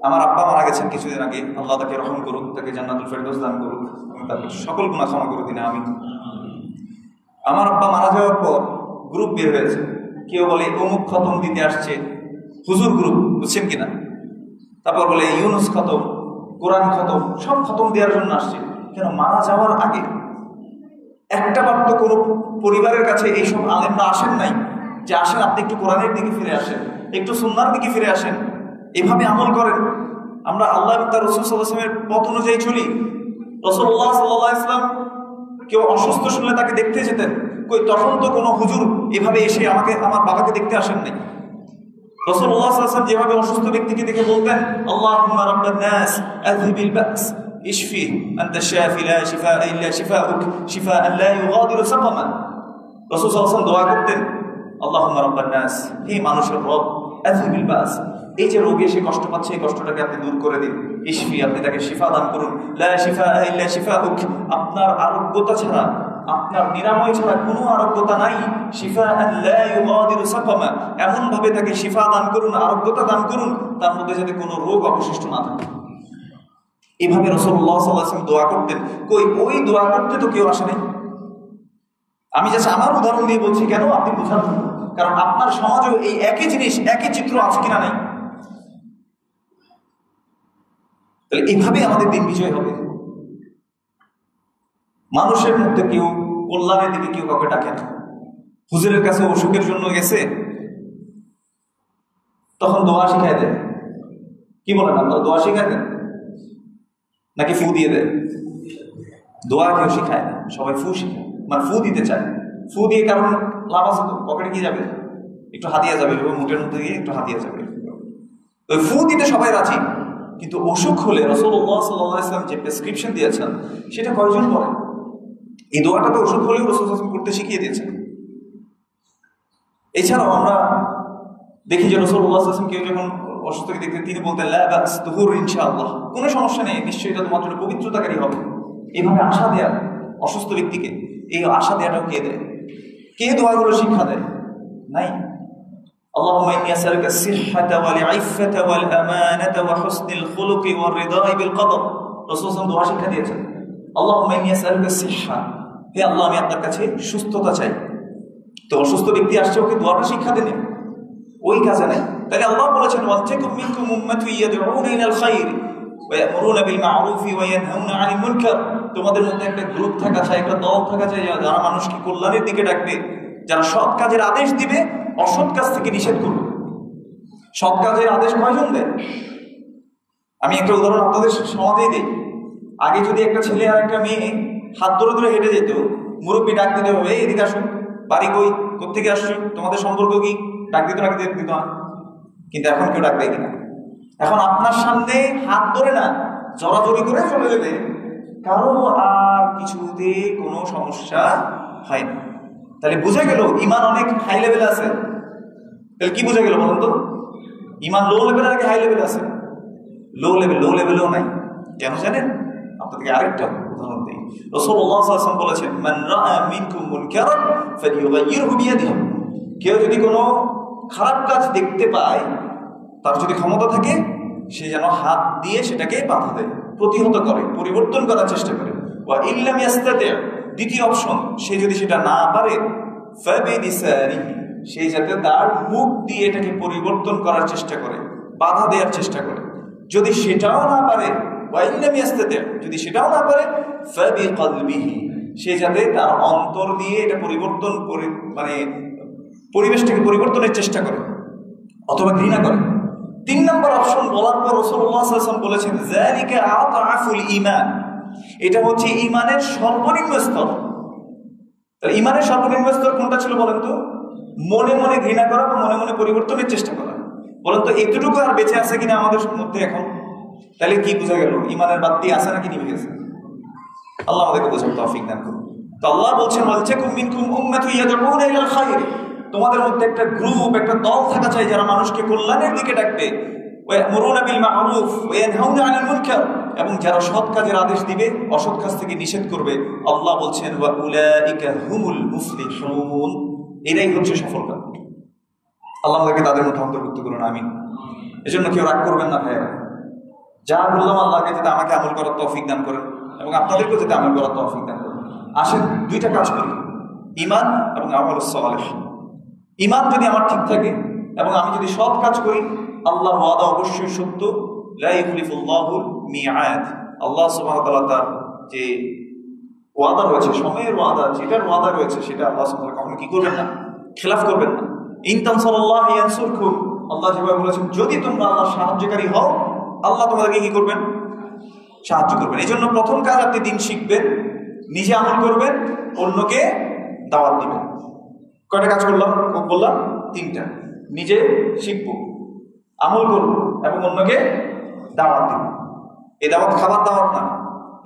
আমার আব্বা মারা গেছেন কিছুদিন আগে, আল্লাহ তাকে রহম করুক, তাকে জান্নাতুল ফেরদৌস দান করুক, আমি তাকে সকল গুনাহ ক্ষমা করে দিন, আমি। আমার আব্বা মারা যাওয়ার পর গ্রুপ বের হয়েছে, কেউ বলে অমুক খতম দিতে আসছে, হুজুর গ্রুপ, বুঝছেন কিনা? তারপর বলে ইউনুস খতম, কোরআন খতম, সব খতম দেওয়ার জন্য আসছে। কেন? মারা যাওয়ার আগে একটা বার তো কোনো পরিবারের কাছে এইসব আলেমরা আসেন নাই যে আসেন আপনি একটু কোরআনের দিকে ফিরে আসেন, একটু সুন্নাহর দিকে ফিরে আসেন, এভাবে আমল করেন। আমরা আল্লাহ এবং তার রাসূল সাল্লাল্লাহু আলাইহি ওয়াসাল্লামের পথ অনুযায়ী চলি। রাসূলুল্লাহ সাল্লাল্লাহু আলাইহি ওয়াসাল্লাম কেউ অসুস্থ শুনলে তাকে দেখতে যেতেন, কই তখন তো কোনো হুজুর এভাবে এসে আমার বাবাকে দেখতে আসেন নাই। রাসূলুল্লাহ সাল্লাল্লাহু আলাইহি ওয়াসাল্লাম যেভাবে অসুস্থ ব্যক্তিকে দেখে বলতেন, আল্লাহুম্মা রাব্বান নাস আযহিবিল বাস ইশফি আনতা শাফি লা শিফাআ ইল্লা শিফাউক শিফাআন লা ইউগাদিরু সাকামা। রাসূল সাল্লাল্লাহু আলাইহি ওয়াসাল্লাম দোয়া করতেন, আল্লাহুম্মা রাব্বান নাস, হে মানুষের রব, আযহিবিল বাস, এই যে রোগে সে কষ্ট পাচ্ছে, এই কষ্টটাকে আপনি দূর করে দিন। ইশফি, আপনি তাকে শিফা দান করুন। লা শিফাআ ইল্লা শিফাউক, আপনার আরোগ্যতা ছাড়া, আপনার নিরাময় ছাড়া কোনো আরোগ্যতা নাই। শিফাআন লা ইউগাদিরু সাকামা, এমন ভাবে তাকে শিফা দান করুন, আরোগ্যতা দান করুন, তার মধ্যে যাতে কোনো রোগ অবশিষ্ট না থাকে। এভাবে রাসূলুল্লাহ সাল্লাল্লাহু আলাইহি ওয়াসাল্লাম দোয়া করতেন। কই ওই দোয়া করতে তো কেউ আসে নাই। আমি জাস্ট আমার উদাহরণ দিয়ে বলছি, কেন আপনি বুঝান, কারণ আপনার সমাজেও এই একই জিনিস, একই চিত্র আছে কিনা নাই। তাহলে এভাবে আমাদের দিন বিজয় হবে। মানুষের মধ্যে কেউ কল্যাণের দিকে কেউ কাউকে ডাকে না। হুজুরের কাছে অসুখের জন্য গেছে, তখন দোয়া শিখাই দেয়। কি বলেন আপনারা, দোয়া শিখাই দেন নাকি ফু দিয়ে দেয়? দোয়া কেউ শিখায় না, সবাই ফু শিখায়, মানে ফু দিতে চায়। ফু দিয়ে কারণ লাভ আছে তো, পকেটে কি যাবে, একটু হাতিয়া যাবে, মুখের মধ্যে গিয়ে একটু হাতিয়া যাবে। ওই ফু দিতে সবাই রাজি, কিন্তু অসুখ হলে রাসূলুল্লাহ সাল্লাল্লাহু আলাইহি ওয়াসাল্লাম যে প্রেসক্রিপশন দিয়েছেন সেটা কয়জন করে? এই দোয়াটা তো অসুখ হলেও রাসূল সাল্লাল্লাহু আলাইহি ওয়াসাল্লাম করতে শিখিয়ে দিয়েছেন। এছাড়াও আমরা দেখি যে রাসূলুল্লাহ সাল্লাল্লাহু আলাইহি ওয়াসাল্লাম কেউ যখন অসুস্থকে দেখতেন, তিনি বলতেন লা বাস তুহুর ইনশাআল্লাহ, কোনো সমস্যা নেই, নিশ্চয়ই এটা তোমার জন্য পবিত্রতাকারী হবে। এইভাবে আশা দেয়া অসুস্থ ব্যক্তিকে, এই আশা দেয়াটাও কে দেয়? কে দোয়াগুলো শিক্ষা দেয়? নাই। اللهم إني أسألك الصحة والعفة والأمانة وحسن الخلق والرضا بالقدر। রাসূল সাল্লাল্লাহু আলাইহি ওয়াসাল্লাম দোয়া শিক্ষা দিয়েছেন, اللهم إني أسألك الصحة, হে আল্লাহ আমি আপনার কাছে সুস্থতা চাই। তো অসুস্থ ব্যক্তি আসছে, ওকে দোয়াটা শিক্ষা দেন, ওই কাজে নাই। তাহলে আল্লাহ বলেছেন, ওয়ালতাকুম মিনকুম উম্মাতুন ইয়াদউনা ইলাল খায়র ওয়া ইয়া'মুরুনা বিল মা'রুফি ওয়া ইয়ানহাউনা 'আনিল মুনকার, তোমাদের মধ্যে একটা গ্রুপ থাকা চাই, একটা দল থাকা চাই, যারা মানুষকে কল্যাণের দিকে ডাকবে, যারা সৎ কাজের আদেশ দিবে, অসৎ কাজ থেকে নিষেধ করবে। সৎ কাজের আদেশ কয়জন দেয়? আমি একটা উদাহরণ আপনাদের সমাজেই দিই। আগে যদি একটা ছেলে আর একটা মেয়ে হাত ধরে ধরে হেঁটে যেত, মুরব্বী ডাক দিতে হবে, এদিকে আসুন, বাড়ি কই, কোথেকে আসছো, তোমাদের সম্পর্ক কি, ডাক দিত না, দিত না। কিন্তু এখন কেউ ডাক দেয় কিনা? এখন আপনার সামনে হাত ধরে না, জড়াজড়ি করে চলে যাবে, কারো আর কিছুতে কোনো সমস্যা হয় না। তাহলে বুঝে গেল ইমান অনেক হাই লেভেলে আছে। তাহলে কি বুঝে গেল বলুন তো? ইমান লো লেভেল নাকি হাই লেভেল আছে? লো লেভেলও নাই। কেন জানেন? আপনাদেরকে আরেকটা উদাহরণ দিই। রাসূলুল্লাহ সাল্লাল্লাহু আলাইহি ওয়াসাল্লাম বলেছেন, মান রাআ মিনকুম মুনকারান ফালিয়ুগাইয়িরহু বিয়াদিহি। কেউ যদি কোনো খারাপ কাজ দেখতে পায়, তার যদি ক্ষমতা থাকে, সে যেন হাত দিয়ে সেটাকে বাধা দেয়, প্রতিহত করে, পরিবর্তন করার চেষ্টা করে। ওয়া ইল্লাম ইয়াস্তাতি', দ্বিতীয় অপশন, সে যদি সেটা না পারে, ফাবিলিসানিহি, সে যাতে তার মুখ দিয়ে এটাকে পরিবর্তন করার চেষ্টা করে, বাধা দেওয়ার চেষ্টা করে। যদি সেটাও না পারে, ওয়া ইল্লাম ইয়াস্তাতি', যদি সেটাও না পারে, ফাবিকলবিহি, সে যাতে তার অন্তর দিয়ে এটা পরিবর্তন করে, মানে পরিবেশটাকে পরিবর্তনের চেষ্টা করে অথবা ঘৃণা করে। 3 নম্বর অপশন বলার পর রাসূলুল্লাহ সাল্লাল্লাহু আলাইহি ওয়াসাল্লাম বলেছেন, যালিকা আতআফুল ঈমান, এটা হচ্ছে ঈমানের সর্বনিম্ন স্তর। তাহলে ঈমানের সর্বনিম্ন স্তর কোনটা ছিল বলেন তো? মনে মনে ঘৃণা করা বা মনে মনে পরিবর্তনের চেষ্টা করা। বলেন তো এতটুকু আর বেঁচে আছে কিনা আমাদের মধ্যে এখন? তাহলে কি বোঝা গেল? ঈমানের বাতি আছে নাকি নিভে গেছে? আল্লাহ আমাদেরকে বোঝার তৌফিক দান করুন। তো আল্লাহ বলছেন, ওয়ালতাকুম মিনকুম উম্মাতুন ইয়াদউনা ইলাল খায়র, তোমাদের মধ্যে একটা গ্রুপ, একটা দল থাকা চাই যারা মানুষকে কল্যাণের দিকে ডাকবে, ওয়া'মুরুনা বিল মা'রুফ ওয়া ইয়ানহাউনা আনিল মুনকার, এবং যারা সৎ কাজের আদেশ দিবে, অসৎ কাজ থেকে নিষেধ করবে। আল্লাহ বলছেন, ওয়া উলাইকা হুমুল মুফলিহুন, এরাই হচ্ছে সফলকাম। আল্লাহ আমাদেরকে তাদের মধ্যে অন্তর্ভুক্ত করুন, আমিন। এজন্য কেউ রাগ করবেন না ভাইয়েরা। যা বললাম আল্লাহকে যাতে আমাকে আমল করার তৌফিক দান করেন এবং আপনাদেরকেও যাতে আমল করার তৌফিক দান করেন। আসেন দুইটা কাজ করি, ঈমান এবং আমালুস সালিহ। ঈমান যদি আমার ঠিক থাকে এবং আমি যদি সৎ কাজ করি, আল্লাহর ওয়াদা অবশ্যই সত্য, লা ইখলিফুল্লাহুল মিআদ। আল্লাহ সুবহানাহু ওয়া তাআলা তার যে ওয়াদা রয়েছে, সময়ের ওয়াদা, যেটার ওয়াদা রয়েছে, সেটা আল্লাহ সুবহানাহু ওয়া তাআলা কখনো কি করবেন না, খেলাফ করবেন না। ইন তানসারুল্লাহ ইয়ানসুরকুম, আল্লাহ যেভাবে বলেছেন, যদি তোমরা আল্লাহর সাহায্যকারী হও, আল্লাহ তোমাদেরকে কি করবেন? সাহায্য করবেন। এই জন্য প্রথম কাজ, আপনি দিন শিখবেন, নিজে আমল করবেন, অন্যকে দাওয়াত দিবেন। কয়টা কাজ করলাম? বললাম 3টা। নিজে শিখব, আমল করব এবং অন্যকে দাওয়াত দিব। এই দাওয়াত খাবার দাওয়াত না,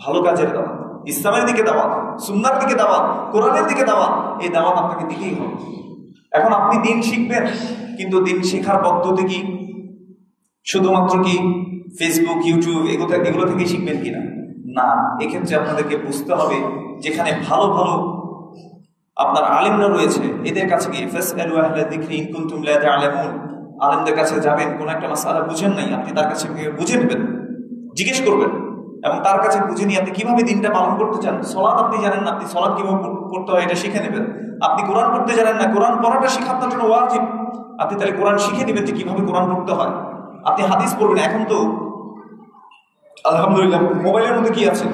ভালো কাজের দাওয়াত, ইসলামের দিকে দাওয়াত, সুন্নাহর দিকে দাওয়াত, কোরআনের দিকে দাওয়াত। এই দাওয়াত আপনাকে দিতেই হবে। এখন আপনি দিন শিখবেন, কিন্তু দিন শেখার পদ্ধতি কি? শুধুমাত্র কি ফেসবুক, ইউটিউব এগুলো থেকে শিখবেন কিনা? না, এক্ষেত্রে আপনাদেরকে বুঝতে হবে, যেখানে ভালো ভালো আপনার আলেমরা রয়েছে, এদের কাছে গিয়ে ফাসআলু আহলা যিকরি ইন কুনতুম লা তা'লামুন, আলেমদের কাছে যাবেন, কোন একটা মাসআলা বুঝেন নাই, আপনি তার কাছে গিয়ে বুঝে নেবেন, জিজ্ঞেস করবেন, এবং তার কাছে বুঝে নিয়ে আপনি কিভাবে দিনটা পালন করতে চান। সালাত আপনি জানেন না, আপনি সালাত কিভাবে পড়তে হয় এটা শিখে নেবেন। আপনি কোরআন পড়তে জানেন না, কোরআন পড়াটা শিখা আপনার জন্য ওয়াজিব। আপনি তাহলে কোরআন শিখে নেবেন যে কিভাবে কোরআন পড়তে হয়। আপনি হাদিস পড়বেন। এখন তো আলহামদুলিল্লাহ মোবাইলের মধ্যে কি আছে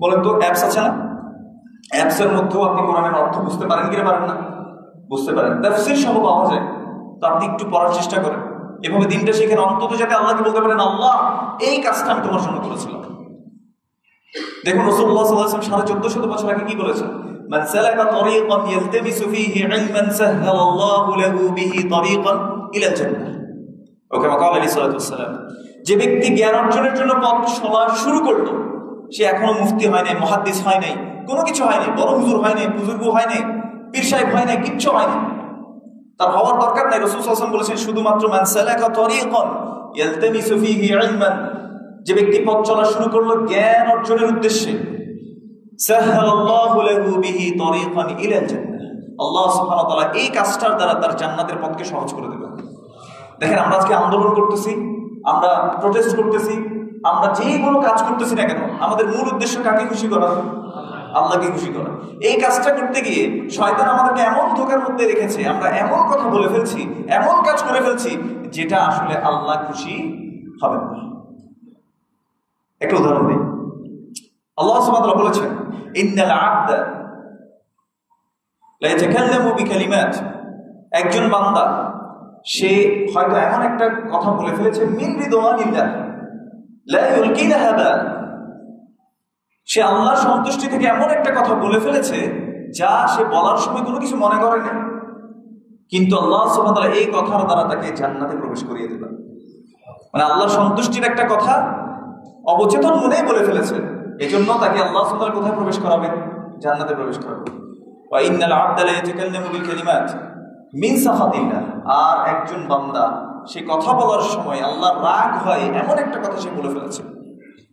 বলেন তো? অ্যাপস আছে না? অ্যাপসের মধ্যেও আপনি কোরআনের অর্থ বুঝতে পারেন কি পারেন না? বুঝতে পারেন, তাফসীর সহ পাওয়া যায়। তো আপনি একটু পড়ার চেষ্টা করেন, এভাবে দিনটা শিখেন, অন্তত যাতে আল্লাহকে বলতে পারেন, আল্লাহ এই কাজটা আমি তোমার জন্য করেছিলাম। দেখুন রাসূলুল্লাহ সাল্লাল্লাহু আলাইহি ওয়াসাল্লাম 1400 বছর আগে কি বলেছেন? মান সালাকা তরিকান ইয়ালতামিসু ফীহি ইলমান সাহহালাল্লাহু লাহু বিহি তরিকান ইলাল জান্নাহ। ওকে কাল আলাইহিস সালাতু ওয়াস সালাম, যে ব্যক্তি জ্ঞান অর্জনের জন্য পথ চলা শুরু করলো, সে এখনো মুফতি হয় নাই, মুহাদ্দিস হয় নাই, কোনো কিছু হয় নাই, বড় হুজুর হয় নাই, বুজুর্গ হয় নাই, পীর সাহেব হয় নাই, কিচ্ছু হয় নাই, তার হওয়ার দরকার নাই। রাসূল সাল্লাল্লাহু আলাইহি ওয়াসাল্লাম বলেছেন, শুধুমাত্র মান সালাকা তরিকান ইয়ালতামিসু ফীহি ইলমান, যে ব্যক্তি পথ চলা শুরু করলো জ্ঞান অর্জনের উদ্দেশ্যে, সাহহালাল্লাহু লাহু বিহি তরিকান ইলাল জান্নাহ, আল্লাহ সুবহানাহু ওয়া তাআলা এই কাজটার দ্বারা তার জান্নাতের পথকে সহজ করে দেবেন। দেখেন, আমরা আজকে আন্দোলন করতেছি, আমরা প্রোটেস্ট করতেছি, আমরা যে কোনো কাজ করতেছি না কেন, আমাদের মূল উদ্দেশ্য কাকে খুশি করা? আল্লাহকে খুশি করা। এই কাজটা করতে গিয়ে শয়তান আমাদেরকে এমন ধোঁকার মধ্যে রেখেছে, আমরা এমন কথা বলে ফেলছি, এমন কাজ করে ফেলছি, যেটা আসলে আল্লাহ খুশি হবেন না। একটা উদাহরণ দিই। আল্লাহ সুবহানাহু ওয়া তাআলা বলেছেন, ইন্নাল আবদা লা ইয়াতাকাল্লামু বিকালিমাত, একজন বান্দা সে হয়তো এমন একটা কথা বলে ফেলেছে মিন রিদওয়ানিল্লাহ, লা ইউলকিনাহা বাল, সে আল্লাহর সন্তুষ্টি থেকে এমন একটা কথা বলে ফেলেছে যা সে বলার সময় কোনো কিছু মনে করে না, কিন্তু আল্লাহ সুবহানাহু ওয়া তাআলা এই কথার দ্বারা তাকে জান্নাতে প্রবেশ করিয়ে দিলেন। মানে আল্লাহর সন্তুষ্টির একটা কথা অবচেতন মনেই বলে ফেলেছে, এজন্য তাকে আল্লাহ সুবহানাহু ওয়া তাআলা কোথায় প্রবেশ করাবেন? জান্নাতে প্রবেশ করাবেন। ওয়া ইন্নাল আবদা লা ইয়াতাকাল্লামু বিল কালিমাত মিন সাখাতিল্লাহ, আর একজন বান্দা সে কথা বলার সময় আল্লাহর রাগ হয় এমন একটা কথা সে বলে ফেলেছে,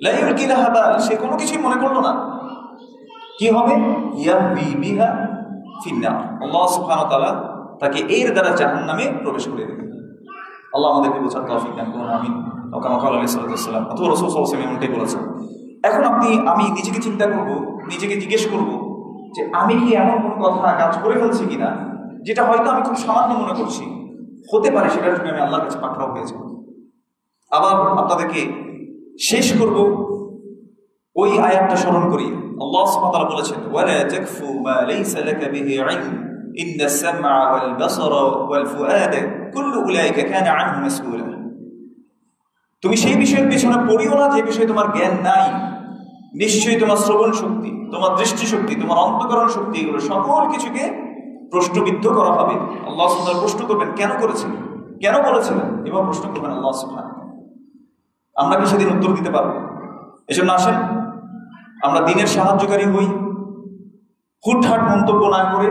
লা ইউলকিনাহা বাল, সে কোনো কিছুই মনে করলো না, কি হবে? ইয়াহবি বিহা ফিন্নার, আল্লাহ সুবহানাহু ওয়া তাআলা তাকে এর দ্বারা জাহান্নামে প্রবেশ করে দেবেন। আল্লাহ আমাদেরকে বোঝার তৌফিক দান করুন, আমিন। কামা ক্বালা আলাইহিস সাল্লাতু ওয়াস সালাম, অথবা রাসূল সাল্লাল্লাহু আলাইহি ওয়াসাল্লাম এমনটাই বলেছেন। এখন আমি নিজেকে চিন্তা করব, নিজেকে জিজ্ঞেস করব যে আমি কি এমন কোনো কথা কাজ করে ফেলছি কিনা যেটা হয়তো আমি খুব সামান্য মনে করছি, হতে পারে সেটার জন্য আমি আল্লাহর কাছে পাকড়াও হয়ে যাব। আবার আপনাদেরকে শেষ করব ওই আয়াতটা স্মরণ করি। আল্লাহ সুবহানাহু ওয়া তাআলা বলেছেন, ওয়ালা তাকফু মা লাইসা লাকা বিহি ইলম ইন্নাস সামআ ওয়াল বাসারা ওয়াল ফুআদা কুল্লু উলাইকা কানা আনহু মাসউলা। তুমি সেই বিষয়ের পিছনে পড়িও না যে বিষয়ে তোমার জ্ঞান নাই। নিশ্চয়ই তোমার শ্রবণ শক্তি, তোমার দৃষ্টি শক্তি, তোমার অন্তঃকরণ শক্তি, এগুলো সকল কিছুকে প্রশ্নবিদ্ধ করা হবে। আল্লাহ সুবহানাহু ওয়া তাআলা প্রশ্ন করবেন, কেন করেছেন, কেন বলেছিলেন, এবং প্রশ্ন করবেন আল্লাহ সুবহানাহু ওয়া তাআলা। আমরা কি সেদিন উত্তর দিতে পারবো? এজন্য আসেন আমরা দিনের সাহায্যকারী হই, হুটহাট মন্তব্য না করে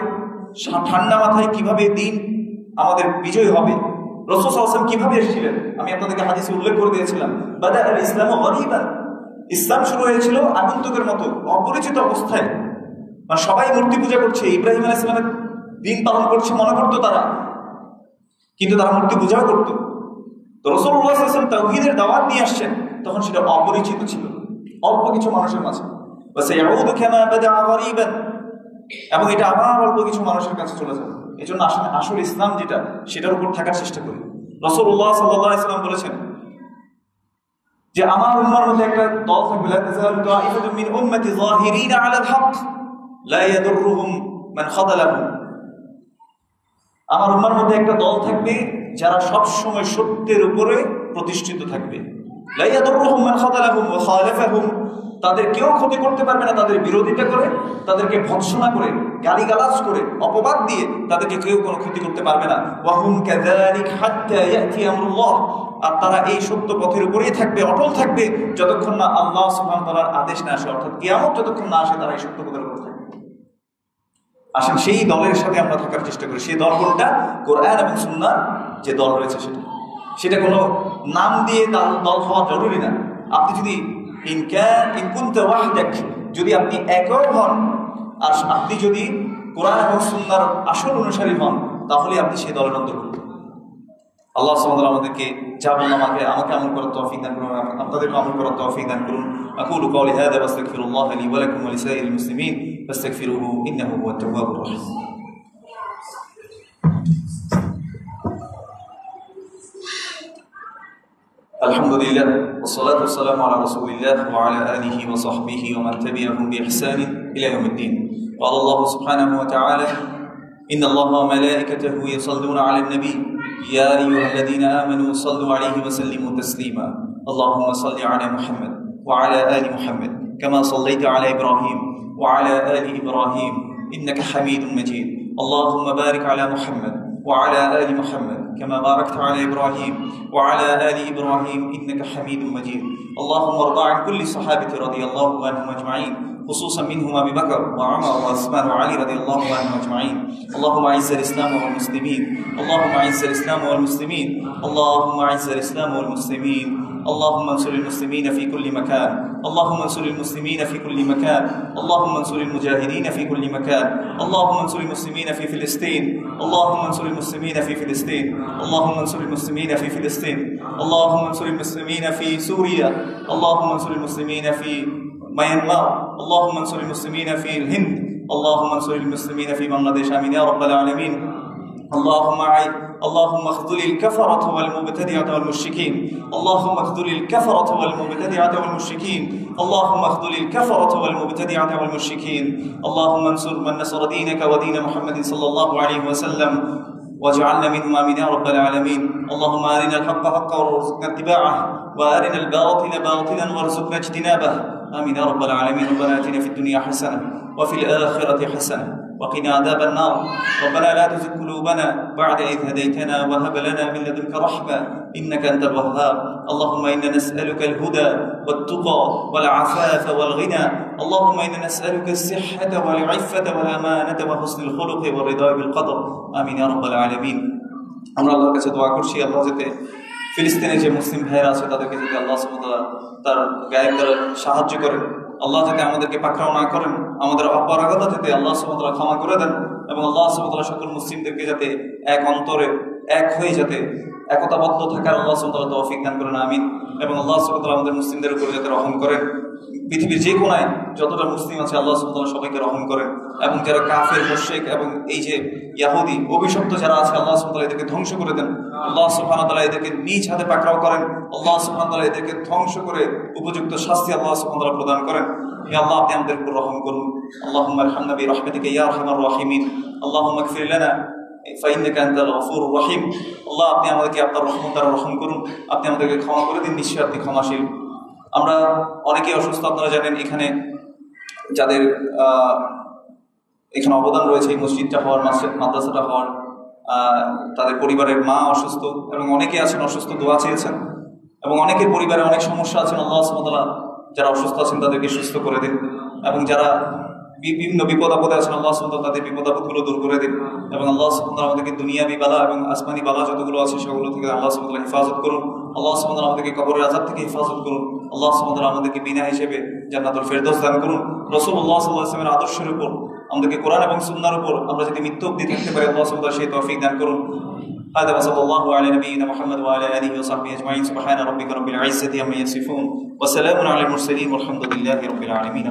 ঠান্ডা মাথায় কিভাবে দিন আমাদের বিজয় হবে, রাসূল সাল্লাল্লাহু আলাইহি ওয়াসাল্লাম কিভাবে এসেছিলেন, আমি আপনাদেরকে হাদিসে উল্লেখ করে দিয়েছিলাম। বাদা আল ইসলামু গরীবান, ইসলাম শুরু হয়েছিল আগন্তুকের মতো, অপরিচিত অবস্থায়। মানে সবাই মূর্তি পূজা করছে, ইব্রাহিম আলাইহিস সালামের দিন পালন করছে মনে করতো তারা, কিন্তু তারা মূর্তি পূজাও করতো। তো রাসূলুল্লাহ সাল্লাল্লাহু আলাইহি ওয়াসাল্লাম তাওহীদের দাওয়াত নিয়ে আসছেন, তখন সেটা অপরিচিত ছিল, অল্প কিছু মানুষের মাঝে। ওয়াসায়াউদু কামা বাদা গরীবান, এবং এটা আবার অল্প কিছু মানুষের কাছে চলে যাবে। এই জন্য আসল ইসলাম যেটা, সেটার উপর থাকার চেষ্টা করি। রাসূলুল্লাহ সাল্লাল্লাহু আলাইহি ওয়াসাল্লাম বলেছেন যে আমার উম্মার মধ্যে একটা দল থাকবে, লা তাযালু তাঈফাতুম মিন উম্মতি যাহিরিনা আলাল হক লা ইয়াদুররুহুম মান খাযালাহুম। আমার উম্মার মধ্যে একটা দল থাকবে যারা সব সময় সত্যের উপরে প্রতিষ্ঠিত থাকবে। লা ইয়াদুররুহুম মান খাযালাহুম ওয়া খালাফাহুম, তাদের কেউ ক্ষতি করতে পারবে না, তাদের বিরোধিতা করে, তাদেরকে ভৎসনা করে, গালিগালাজ করে, অপবাদ দিয়ে তাদেরকে কেউ কোনো ক্ষতি করতে পারবে না। ওয়া হুম কাযালিক হাত্তা ইয়াতি আমরুল্লাহ, আর তারা এই সত্য পথের উপরেই থাকবে, অটল থাকবে যতক্ষণ না আল্লাহ সুবহানাহু ওয়া তাআলার আদেশ না আসে, অর্থাৎ কিয়ামত যতক্ষণ না আসে তারা এই সত্য পথের উপর থাকবে। আসেন সেই দলের সাথে আমরা থাকার চেষ্টা করি। সেই দল কোনটা? কোরআন এবং সুন্নাহর যে দল রয়েছে সেটা কোনো নাম দিয়ে দল হওয়া জরুরি না। আপনি যদি যদি আপনি একক হন, আর আপনি যদি কোরআন এবং সুন্নাহর আসল অনুসারী হন, তাহলে আপনি সেই দলের অন্তর্ভুক্ত। আল্লাহ সুবহানাহু ওয়া তাআলা আমাদেরকে যা বললেন আমাকে আমল করার তৌফিক দান করুন, আপনাদেরকে আমল করার তৌফিক দান করুন। আকুলু কাওলি হাযা ওয়াস্তাগফিরুল্লাহ লি ওয়া লাকুম ওয়া লিসাইরিল মুসলিমিন ফাস্তাগফিরুহু ইন্নাহু হুয়াত তাওয়াবুর রাহিম। আলহামদুলিল্লাহ والصلاه والسلام على رسول الله وعلى اله وصحبه ومن تبعهم باحسان الى يوم الدين. قال الله سبحانه وتعالى: ان الله وملائكته يصلون على النبي يا ايها الذين امنوا صلوا عليه وسلموا تسليما. اللهم صل على محمد وعلى ال محمد كما صليت على ابراهيم وعلى ال ابراهيم انك حميد مجيد. اللهم بارك على محمد وعلى آل محمد كما باركت على إبراهيم وعلى آل إبراهيم إنك حميد مجيد. اللهم ارض عن كل الصحابة رضي الله عنهم أجمعين، خصوصا منهم أبي بكر وعمر وعثمان وعلي رضي الله عنهم أجمعين. اللهم أعز الإسلام والمسلمين، اللهم أعز الإسلام والمسلمين، اللهم أعز الإسلام والمسلمين. اللهم انصر المسلمين في كل مكان، اللهم انصر المسلمين في كل مكان، اللهم انصر المجاهدين في كل مكان. اللهم انصر المسلمين في فلسطين، اللهم انصر المسلمين في فلسطين، اللهم انصر المسلمين في فلسطين، اللهم انصر المسلمين في سوريا، اللهم انصر المسلمين في ميانمار، اللهم انصر المسلمين في الهند، اللهم انصر المسلمين في بنغلاديش. آمين يا رب العالمين. اللهم اخذل الكفرة والمبتدعة والمشركين، اللهم اخذل الكفرة والمبتدعة والمشركين، اللهم اخذل الكفرة والمبتدعة والمشركين. اللهم انصر من نصر دينك ودين محمد صلى الله عليه وسلم واجعلنا منهم. آمين يا رب العالمين. اللهم أرنا الحق حقا وارزقنا اتباعه وأرنا الباطل باطلا وارزقنا اجتنابه آمين يا رب العالمين. ربنا آتنا في الدنيا حسنة وفي الآخرة حسنة وقنا عذاب النار. ربنا لا تزغ قلوبنا بعد إذ هديتنا وهب لنا من لدنك رحمة إنك أنت الوهاب. اللهم إنا نسألك الهدى والتقى والعفاف والغنى. اللهم إنا نسألك الصحة والعفة والأمانة وحسن الخلق والرضا بالقدر آمين يا رب العالمين. আমরা আল্লাহর কাছে দোয়া করছি, আল্লাহ যাতে ফিলিস্তিনের যে মুসলিম ভাইরা আছে তাদেরকে যাতে আল্লাহ সুবহানাহু ওয়া তাআলা তার গায়েব দ্বারা সাহায্য করেন। আল্লাহ যাতে আমাদেরকে পাকড়াও না করেন, আমাদের অপরাধতা যাতে আল্লাহ সুবহানাহু ওয়া তাআলা ক্ষমা করে দেন এবং আল্লাহ সুবহানাহু ওয়া তাআলা সকল মুসলিমদেরকে যাতে এক অন্তরে এক হয়ে যাতে একতাবদ্ধ থাকার আল্লাহ সুবহানাহু ওয়া তাআলা তৌফিক দান করেন আমিন। এবং আল্লাহ সুবহানাহু ওয়া তাআলা আমাদের মুসলিমদের উপর যাতে রহম করেন, পৃথিবীর যে কোনায় যতটা মুসলিম আছে আল্লাহ সুবহানাহু ওয়া তাআলা সবাইকে রহম করেন। এবং যারা কাফের মুশরিক এবং এই যে ইহুদি অভিশপ্ত যারা আছে আল্লাহ সুবহানাহু ওয়া তাআলা এদেরকে ধ্বংস করে দেন। আল্লাহ সুবহানাহু ওয়া তাআলা এদেরকে নিজ হাতে পাকড়াও করেন। আল্লাহ সুবহানাহু ওয়া তাআলা এদেরকে ধ্বংস করে উপযুক্ত শাস্তি আল্লাহ সুবহানাহু ওয়া তাআলা প্রদান করেন। ইয়া আল্লাহ আপনি আমাদের উপর রহম করুন। আল্লাহুম্মা আরহামনা বিরহমাতিকা ইয়া আরহামার রাহিমিন। আল্লাহুম্মা ইগফির লানা ফাইন্নাকা আনতাল গফুরুর রহিম। আল্লাহ আপনি আমাদেরকে আপনার রহমত দ্বারা রহম করুন, আপনি আমাদেরকে ক্ষমা করে দিন, নিশ্চয়ই আপনি ক্ষমাশীল। আমরা অনেকেই অসুস্থ, আপনারা জানেন। এখানে যাদের এখানে অবদান রয়েছে এই মসজিদটা হওয়ার, মাদ্রাসাটা হওয়ার, তাদের পরিবারের মা অসুস্থ এবং অনেকে আছেন অসুস্থ, দোয়া চেয়েছেন। এবং অনেকের পরিবারে অনেক সমস্যা আছেন, আল্লাহ সুবহানাহু ওয়া তাআলা যারা অসুস্থ আছেন তাদেরকে সুস্থ করে দিন। এবং যারা বিভিন্ন বিপদ আপদে আছেন আল্লাহ সুবহানাহু ওয়া তাআলা তাদের বিপদ আপদগুলো দূর করে দিন। এবং আল্লাহ সুবহানাহু ওয়া তাআলা আমাদেরকে দুনিয়াবি বালা এবং আসমানি বালা যতগুলো আছে সেগুলো থেকে আল্লাহ সুবহানাহু ওয়া তাআলা হেফাজত করুন। আল্লাহ সুবহানাহু ওয়া তাআলা আমাদেরকে কবরের আযাব থেকে হেফাজত করুন। আল্লাহ সুবহানাহু ওয়া তাআলা আমাদেরকে বিনা হিসেবে জান্নাতুল ফেরদৌস দান করুন। রাসূলুল্লাহ সাল্লাল্লাহু আলাইহি ওয়াসাল্লামের আদর্শের উপর, আমাদেরকে কোরআন এবং সুন্নাহর উপর আমরা যদি মৃত্যু অবধি থাকতে পারি আল্লাহ সুবহানাহু ওয়া তাআলা সেই তৌফিক দান করুন। هذا وصلى الله على نبينا محمد وعلى آله وصحبه أجمعين. سبحان ربك رب العزة عما يصفون وسلام على المرسلين والحمد لله رب العالمين.